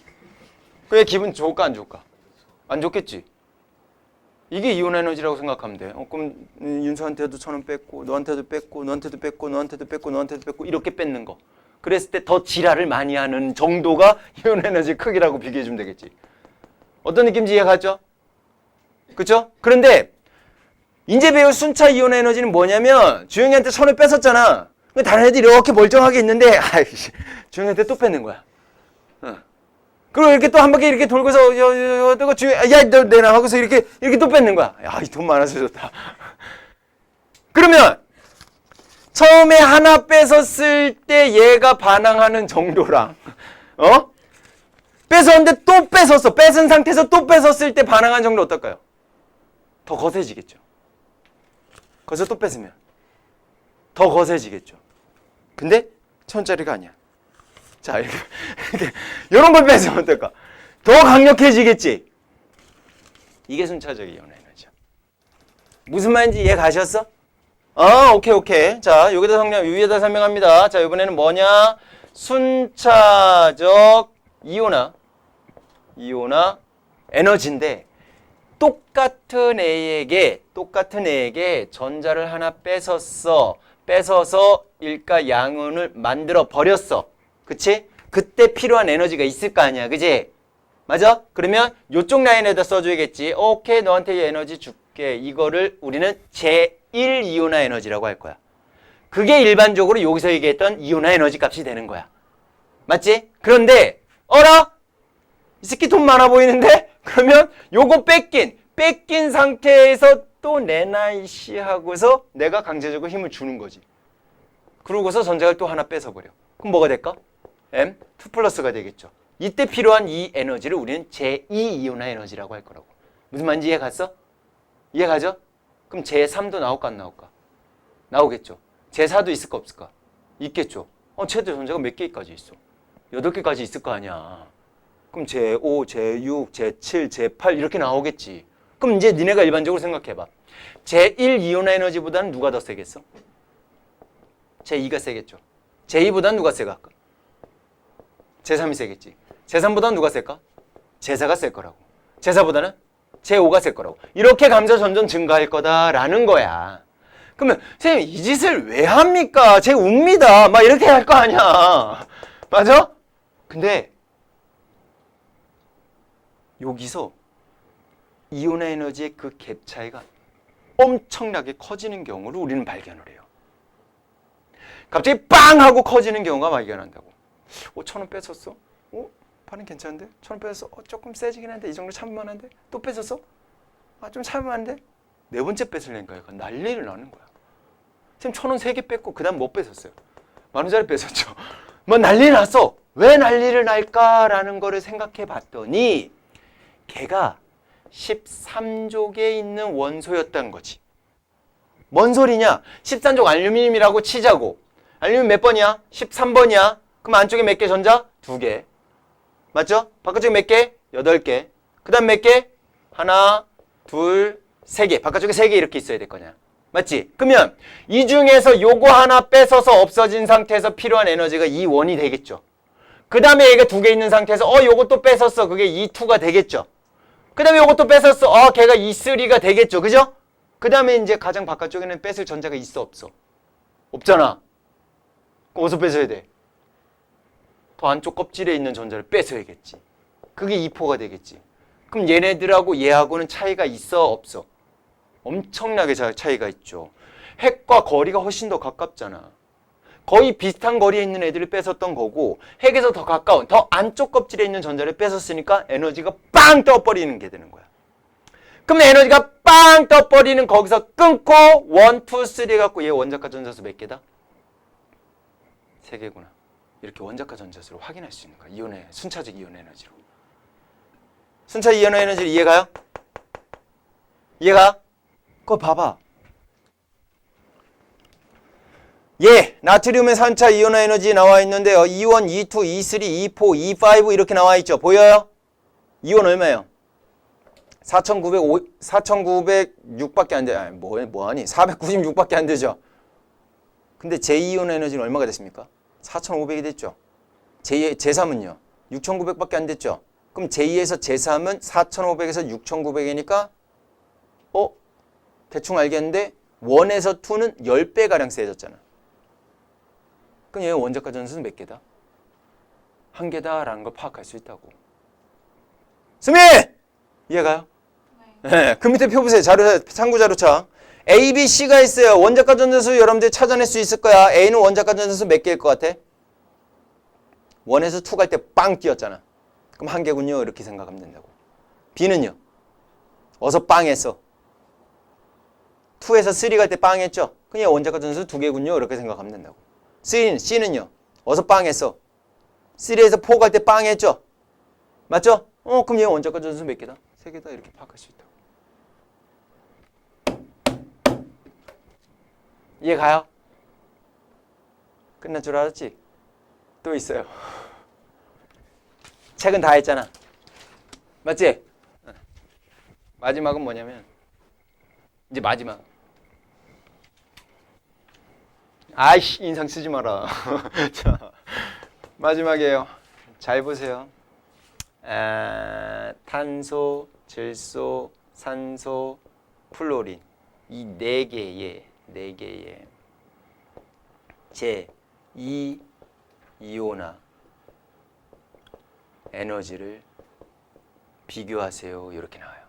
그게 기분 좋을까 안 좋을까? 안 좋겠지. 이게 이온 에너지라고 생각하면 돼. 그럼 윤서한테도 1,000원 뺐고 너한테도 뺐고 너한테도 뺐고 너한테도 뺐고 너한테도 뺐고 이렇게 뺏는 거. 그랬을 때 더 지랄을 많이 하는 정도가 이온 에너지 크기라고 비교해주면 되겠지. 어떤 느낌인지 이해가죠? 그렇죠? 그런데 이제 배울 순차 이온 에너지는 뭐냐면 주영이한테 1,000원 뺏었잖아. 다른 애들이 이렇게 멀쩡하게 있는데 주영이한테 또 뺏는 거야. 그리고 이렇게 또 한 바퀴 이렇게 돌고서 너 내놔 하고서 이렇게 또 뺏는 거야. 야, 이 돈 많아서 좋다. 그러면 처음에 하나 뺏었을 때 얘가 반항하는 정도랑 뺏었는데 또 뺏었어. 뺏은 상태에서 또 뺏었을 때 반항하는 정도 어떨까요? 더 거세지겠죠. 거기서 또 뺏으면 더 거세지겠죠. 근데 1,000짜리가 아니야. 자, 이렇게 이런 걸 뺏으면 어떨까? 더 강력해지겠지. 이게 순차적 이온 에너지야. 무슨 말인지 이해 가셨어? 오케이. 자, 여기다 위에다 설명합니다. 자, 이번에는 뭐냐? 순차적 이온화 에너지인데 똑같은 애에게 전자를 하나 뺏어서 일가 양은을 만들어 버렸어. 그치? 그때 필요한 에너지가 있을 거 아니야. 그치? 맞아? 그러면 요쪽 라인에다 써줘야겠지. 오케이, 너한테 이 에너지 줄게. 이거를 우리는 제1 이온화 에너지라고 할 거야. 그게 일반적으로 여기서 얘기했던 이온화 에너지 값이 되는 거야. 맞지? 그런데 이 새끼 돈 많아 보이는데? 그러면 요거 뺏긴 상태에서 또 내놔이씨 하고서 내가 강제적으로 힘을 주는 거지. 그러고서 전자를 또 하나 뺏어버려. 그럼 뭐가 될까? M2 플러스가 되겠죠. 이때 필요한 이 에너지를 우리는 제2 이온화 에너지라고 할 거라고. 무슨 말인지 이해 갔어? 이해 가죠? 그럼 제3도 나올까 안 나올까? 나오겠죠. 제4도 있을까 없을까? 있겠죠. 최대 전자가 몇 개까지 있어? 8개까지 있을 거 아니야. 그럼 제5, 제6, 제7, 제8 이렇게 나오겠지. 그럼 이제 니네가 일반적으로 생각해봐. 제1 이온화 에너지보다는 누가 더 세겠어? 제2가 세겠죠. 제2보다는 누가 세가? 제3이 세겠지. 제3보다는 누가 셀까? 제4가 셀 거라고. 제4보다는 제5가 셀 거라고. 이렇게 감자 점점 증가할 거다라는 거야. 그러면 선생님 이 짓을 왜 합니까? 제 웁니다. 막 이렇게 할 거 아니야. 맞아? 근데 여기서 이온의 에너지의 그 갭 차이가 엄청나게 커지는 경우를 우리는 발견을 해요. 갑자기 빵 하고 커지는 경우가 발견한다고. 1,000원 뺏었어? 반응 괜찮은데? 1,000원 뺏었어? 조금 세지긴 한데 이 정도 참을만한데? 또 뺏었어? 좀 참을만한데? 네 번째 뺏으려니까 약간 난리를 나는 거야. 선생님 1,000원 3개 뺏고 그 다음 못 뺏었어요. 10,000원짜리 뺏었죠. 뭐 난리 났어. 왜 난리를 날까라는 거를 생각해 봤더니 걔가 13족에 있는 원소였다는 거지. 뭔 소리냐? 13족 알루미늄이라고 치자고. 알루미늄 몇 번이야? 13번이야. 그럼 안쪽에 몇 개 전자? 2개. 맞죠? 바깥쪽에 몇 개? 8개. 그 다음 몇 개? 하나, 둘, 3개. 바깥쪽에 3개 이렇게 있어야 될 거냐. 맞지? 그러면 이 중에서 요거 하나 뺏어서 없어진 상태에서 필요한 에너지가 E1이 되겠죠. 그 다음에 얘가 2개 있는 상태에서 요거 또 뺏었어. 그게 E2가 되겠죠. 그 다음에 요거 또 뺏었어. 걔가 E3가 되겠죠. 그죠? 그 다음에 이제 가장 바깥쪽에는 뺏을 전자가 있어 없어? 없잖아. 그럼 어디서 뺏어야 돼? 더 안쪽 껍질에 있는 전자를 뺏어야겠지. 그게 E4가 되겠지. 그럼 얘네들하고 얘하고는 차이가 있어 없어? 엄청나게 차이가 있죠. 핵과 거리가 훨씬 더 가깝잖아. 거의 비슷한 거리에 있는 애들을 뺏었던 거고 핵에서 더 가까운 더 안쪽 껍질에 있는 전자를 뺏었으니까 에너지가 빵 떠버리는 게 되는 거야. 그럼 에너지가 빵 떠버리는 거기서 끊고 1, 2, 3 갖고 얘 원자과 전자수 몇 개다? 3개구나. 이렇게 원자과 전자수를 확인할 수 있는 거야. 이온의 순차적 이온 에너지로. 순차 이온 에너지를 이해가요? 이해가? 그거 봐봐. 예, 나트륨의 3차 이온 에너지 나와 있는데요. E1, E2, E3, E4, E5 이렇게 나와 있죠. 보여요? E1 얼마예요? 4,906밖에 안 돼. 아니, 뭐하니? 496밖에 안 되죠. 근데 제2이온 에너지는 얼마가 됐습니까? 4,500이 됐죠. 제3은요? 6,900밖에 안 됐죠. 그럼 제2에서 제3은 4,500에서 6,900이니까 대충 알겠는데 1에서 2는 10배가량 세졌잖아. 그럼 얘 원자과 전수는 몇 개다? 1개다라는 걸 파악할 수 있다고. 수민! 이해가요? 네. 그 밑에 표 보세요. 참고 자료창. A, B, C가 있어요. 원자과 전자수 여러분들 찾아낼 수 있을 거야. A는 원자과 전자수 몇 개일 것 같아? 1에서 2 갈 때 빵 뛰었잖아. 그럼 1개군요. 이렇게 생각하면 된다고. B는요? 어서 빵 했어. 2에서 3 갈 때 빵 했죠? 그냥 원자과 전자수 2개군요. 이렇게 생각하면 된다고. C는요? 어서 빵 했어. 3에서 4 갈 때 빵 했죠? 맞죠? 그럼 얘 원자과 전자수 몇 개다? 3개다. 이렇게 파악할 수 있다고. 이해 가요? 끝날 줄 알았지? 또 있어요. 책은 다 했잖아. 맞지? 마지막은 뭐냐면 이제 마지막. 아이씨 인상 쓰지 마라. 자, 마지막이에요. 잘 보세요. 탄소, 질소, 산소, 플로린 이 4개의 제2이온화 에너지를 비교하세요. 이렇게 나와요.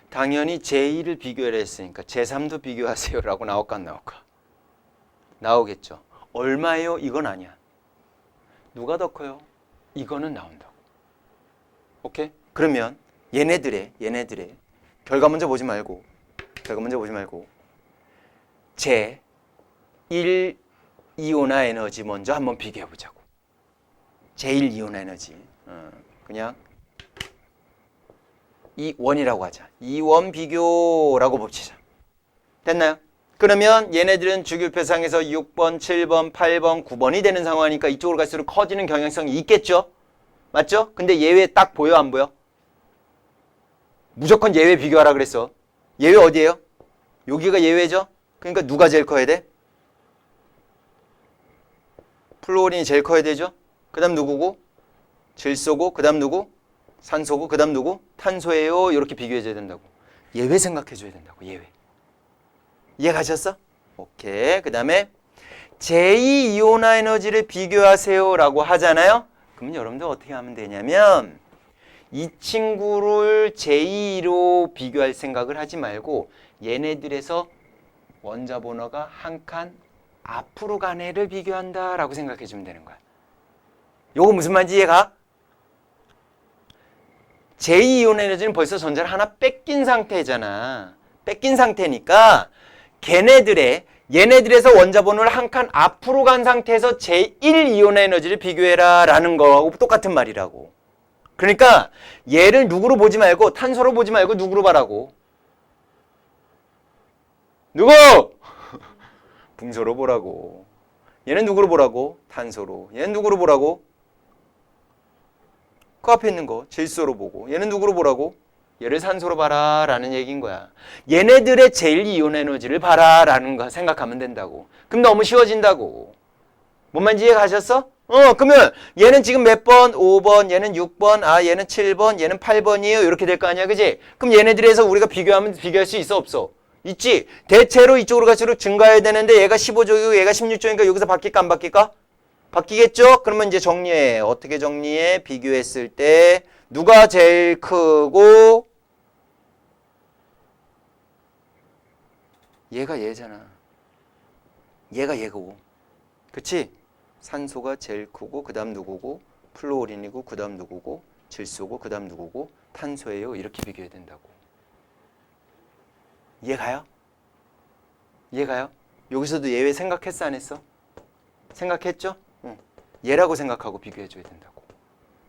당연히 제2를 비교를 했으니까 제3도 비교하세요 라고 나올까 안 나올까? 나오겠죠. 얼마예요? 이건 아니야. 누가 더 커요? 이거는 나온다고. 오케이? 그러면 얘네들의 결과 먼저 보지 말고 제1 이온화 에너지 먼저 한번 비교해 보자고. 제1 이온화 에너지. 그냥 E1이라고 하자. E1 비교라고 봅시다. 됐나요? 그러면 얘네들은 주기율표상에서 6번, 7번, 8번, 9번이 되는 상황이니까 이쪽으로 갈수록 커지는 경향성이 있겠죠? 맞죠? 근데 예외 딱 보여 안 보여? 무조건 예외 비교하라 그랬어. 예외 어디예요? 여기가 예외죠? 그러니까 누가 제일 커야 돼? 플루오린이 제일 커야 되죠. 그 다음 누구고? 질소고 그 다음 누구? 산소고 그 다음 누구? 탄소예요. 이렇게 비교해줘야 된다고. 예외 생각해줘야 된다고. 예외. 이해 가셨어? 오케이. 그 다음에 제2이온화 에너지를 비교하세요 라고 하잖아요. 그럼 여러분들 어떻게 하면 되냐면 이 친구를 제2로 비교할 생각을 하지 말고 얘네들에서 원자 번호가 한 칸 앞으로 간 애를 비교한다 라고 생각해 주면 되는 거야. 요거 무슨 말인지 이해가? 제2이온 에너지는 벌써 전자를 하나 뺏긴 상태잖아. 뺏긴 상태니까 얘네들에서 원자 번호를 한 칸 앞으로 간 상태에서 제1이온 에너지를 비교해라 라는 거하고 똑같은 말이라고. 그러니까 얘를 누구로 보지 말고 탄소로 보지 말고 누구로 봐라고. 누구? 붕소로 보라고. 얘는 누구로 보라고? 탄소로. 얘는 누구로 보라고? 그 앞에 있는 거 질소로 보고. 얘는 누구로 보라고? 얘를 산소로 봐라 라는 얘기인 거야. 얘네들의 제1이온 에너지를 봐라 라는 거 생각하면 된다고. 그럼 너무 쉬워진다고. 뭔 말인지 이해 가셨어? 그러면 얘는 지금 몇 번? 5번, 얘는 6번, 얘는 7번, 얘는 8번이에요. 이렇게 될 거 아니야, 그지? 그럼 얘네들에서 우리가 비교할 수 있어, 없어? 있지? 대체로 이쪽으로 갈수록 증가해야 되는데 얘가 15쪽이고 얘가 16쪽이니까 여기서 바뀔까 안 바뀔까? 바뀌겠죠? 그러면 이제 정리해. 어떻게 정리해? 비교했을 때 누가 제일 크고 얘가 얘잖아. 얘가 얘고. 그치? 산소가 제일 크고 그 다음 누구고? 플루오린이고 그 다음 누구고? 질소고 그 다음 누구고? 탄소예요. 이렇게 비교해야 된다고. 이해가요? 이해가요? 여기서도 예외 생각했어 안 했어? 생각했죠? 응. 얘라고 생각하고 비교해줘야 된다고.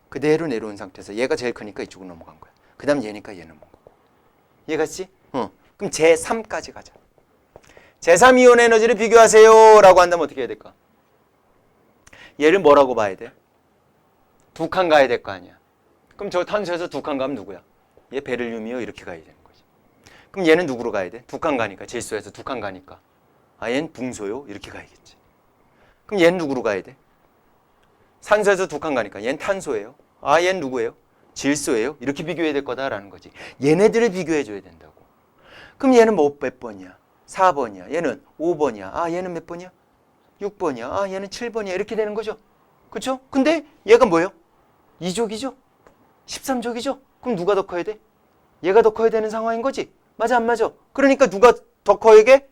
그대로 내려온 상태에서 얘가 제일 크니까 이쪽으로 넘어간 거야. 그 다음 얘니까 얘는 넘어간 거고. 이해갔지? 그럼 제3까지 가자. 제3이온 에너지를 비교하세요 라고 한다면 어떻게 해야 될까? 얘를 뭐라고 봐야 돼? 두 칸 가야 될 거 아니야. 그럼 저 탄소에서 두 칸 가면 누구야? 얘 베릴륨이요. 이렇게 가야 되는 거지. 그럼 얘는 누구로 가야 돼? 두 칸 가니까. 질소에서 두 칸 가니까. 얘는 붕소요. 이렇게 가야겠지. 그럼 얘는 누구로 가야 돼? 산소에서 두 칸 가니까. 얘는 탄소예요. 얘는 누구예요? 질소예요. 이렇게 비교해야 될 거다라는 거지. 얘네들을 비교해줘야 된다고. 그럼 얘는 몇 번이야? 4번이야. 얘는 5번이야. 얘는 몇 번이야? 6번이야. 얘는 7번이야. 이렇게 되는 거죠. 그렇죠? 근데 얘가 뭐예요? 2족이죠? 13족이죠? 그럼 누가 더 커야 돼? 얘가 더 커야 되는 상황인 거지. 맞아 안 맞아? 그러니까 누가 더 커야게?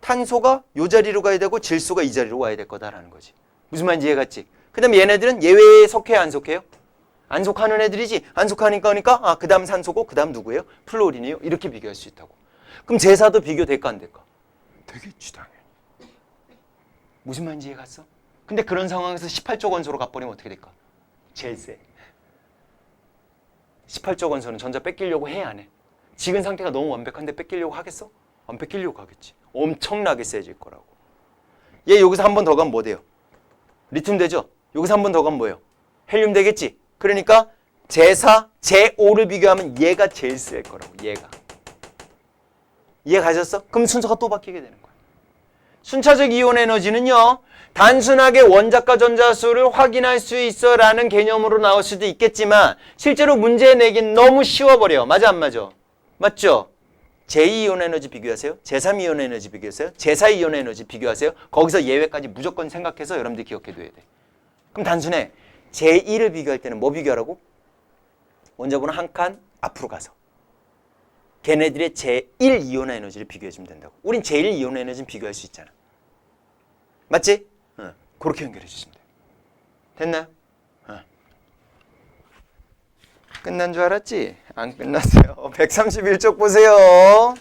탄소가 이 자리로 가야 되고 질소가 이 자리로 와야 될 거다라는 거지. 무슨 말인지 이해갔지? 그 다음에 얘네들은 예외에 속해요 안 속해요? 안 속하는 애들이지. 안 속하니까 그러니까 그 다음 산소고 그 다음 누구예요? 플루오린이에요. 이렇게 비교할 수 있다고. 그럼 제사도 비교될까 안 될까? 되겠지 당연히. 무슨 말인지 이해갔어? 근데 그런 상황에서 18조 원소로 가버리면 어떻게 될까? 제일 세. 18조 원소는 전자 뺏기려고 해 안 해? 지금 상태가 너무 완벽한데 뺏기려고 하겠어? 안 뺏기려고 하겠지. 엄청나게 세질 거라고. 얘 여기서 한 번 더 가면 뭐 돼요? 리튬 되죠? 여기서 한 번 더 가면 뭐예요? 헬륨 되겠지? 그러니까 제4, 제5를 비교하면 얘가 제일 셀 거라고. 얘가. 이해 가셨어? 그럼 순서가 또 바뀌게 되는 거야. 순차적 이온 에너지는요. 단순하게 원자과 전자수를 확인할 수 있어 라는 개념으로 나올 수도 있겠지만 실제로 문제 내긴 너무 쉬워버려. 맞아 안 맞아? 맞죠? 제2이온 에너지 비교하세요. 제3이온 에너지 비교하세요. 제4이온 에너지 비교하세요. 거기서 예외까지 무조건 생각해서 여러분들이 기억해둬야 돼. 그럼 단순해. 제1을 비교할 때는 뭐 비교하라고? 원자번호 한 칸 앞으로 가서 걔네들의 제1이온 에너지를 비교해주면 된다고. 우린 제1이온 에너지는 비교할 수 있잖아. 맞지? 그렇게 연결해 주시면 돼요. 됐나요? 끝난 줄 알았지? 안 끝났어요. 131쪽 보세요.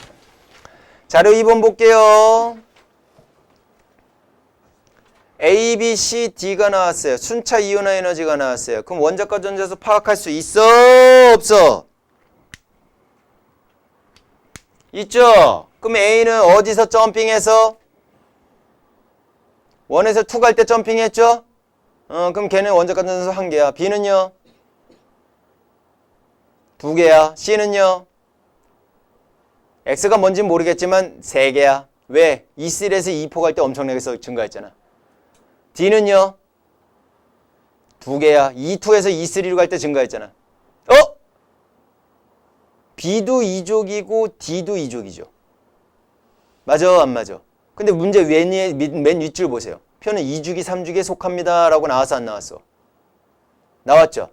자료 2번 볼게요. A, B, C, D가 나왔어요. 순차 이온화 에너지가 나왔어요. 그럼 원자과 전자수 파악할 수 있어? 없어? 있죠? 그럼 A는 어디서 점핑해서? 1에서 2 갈 때 점핑했죠? 그럼 걔는 원자과 전자수 1개야. B는요? 2개야. C는요? X가 뭔진 모르겠지만 3개야. 왜? E3에서 E4 갈 때 엄청나게 증가했잖아. D는요? 2개야. E2에서 E3로 갈 때 증가했잖아. B도 2족이고 D도 2족이죠. 맞아, 안 맞아? 근데 문제 맨 윗줄 보세요. 표는 2주기, 3주기에 속합니다. 라고 나왔어, 안 나왔어? 나왔죠?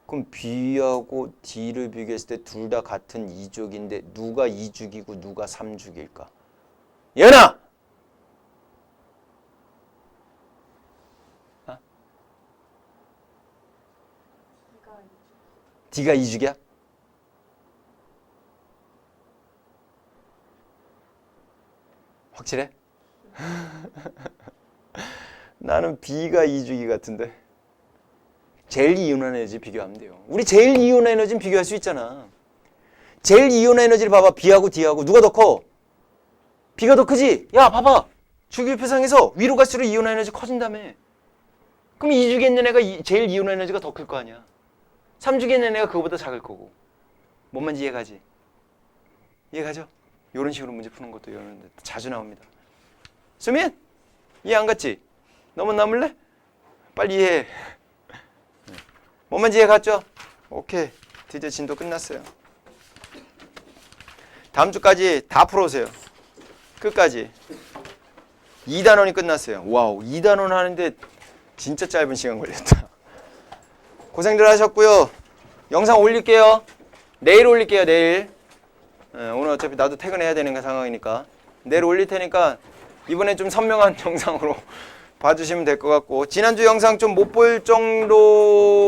그럼 B하고 D를 비교했을 때 둘 다 같은 2족인데 누가 2주기고 누가 3주기일까? 예은아! D가 2주기야? 확실해? 나는 B가 2주기 같은데. 제일 이온한 에너지 비교하면 돼요. 우리 제일 이온한 에너지는 비교할 수 있잖아. 제일 이온한 에너지를 봐봐. B하고 D하고 누가 더 커? B가 더 크지? 야 봐봐. 주기율표상에서 위로 갈수록 이온한 에너지 커진다며. 그럼 2주기에 있는 애가 제일 이온한 에너지가 더 클 거 아니야. 3주기에 있는 애가 그거보다 작을 거고. 뭔 말인지 이해가지? 이해가죠? 이런 식으로 문제 푸는 것도 이런 데 자주 나옵니다. 수민? 이해 안 갔지? 너무 남을래? 빨리 이해해. 뭔 말인지 이해 갔죠? 오케이. 드디어 진도 끝났어요. 다음 주까지 다 풀어오세요. 끝까지. 2단원이 끝났어요. 와우, 2단원 하는데 진짜 짧은 시간 걸렸다. 고생들 하셨고요. 영상 올릴게요. 내일 올릴게요, 내일. 오늘 어차피 나도 퇴근해야 되는 상황이니까. 내일 올릴 테니까 이번엔 좀 선명한 영상으로 봐주시면 될 것 같고, 지난주 영상 좀 못 볼 정도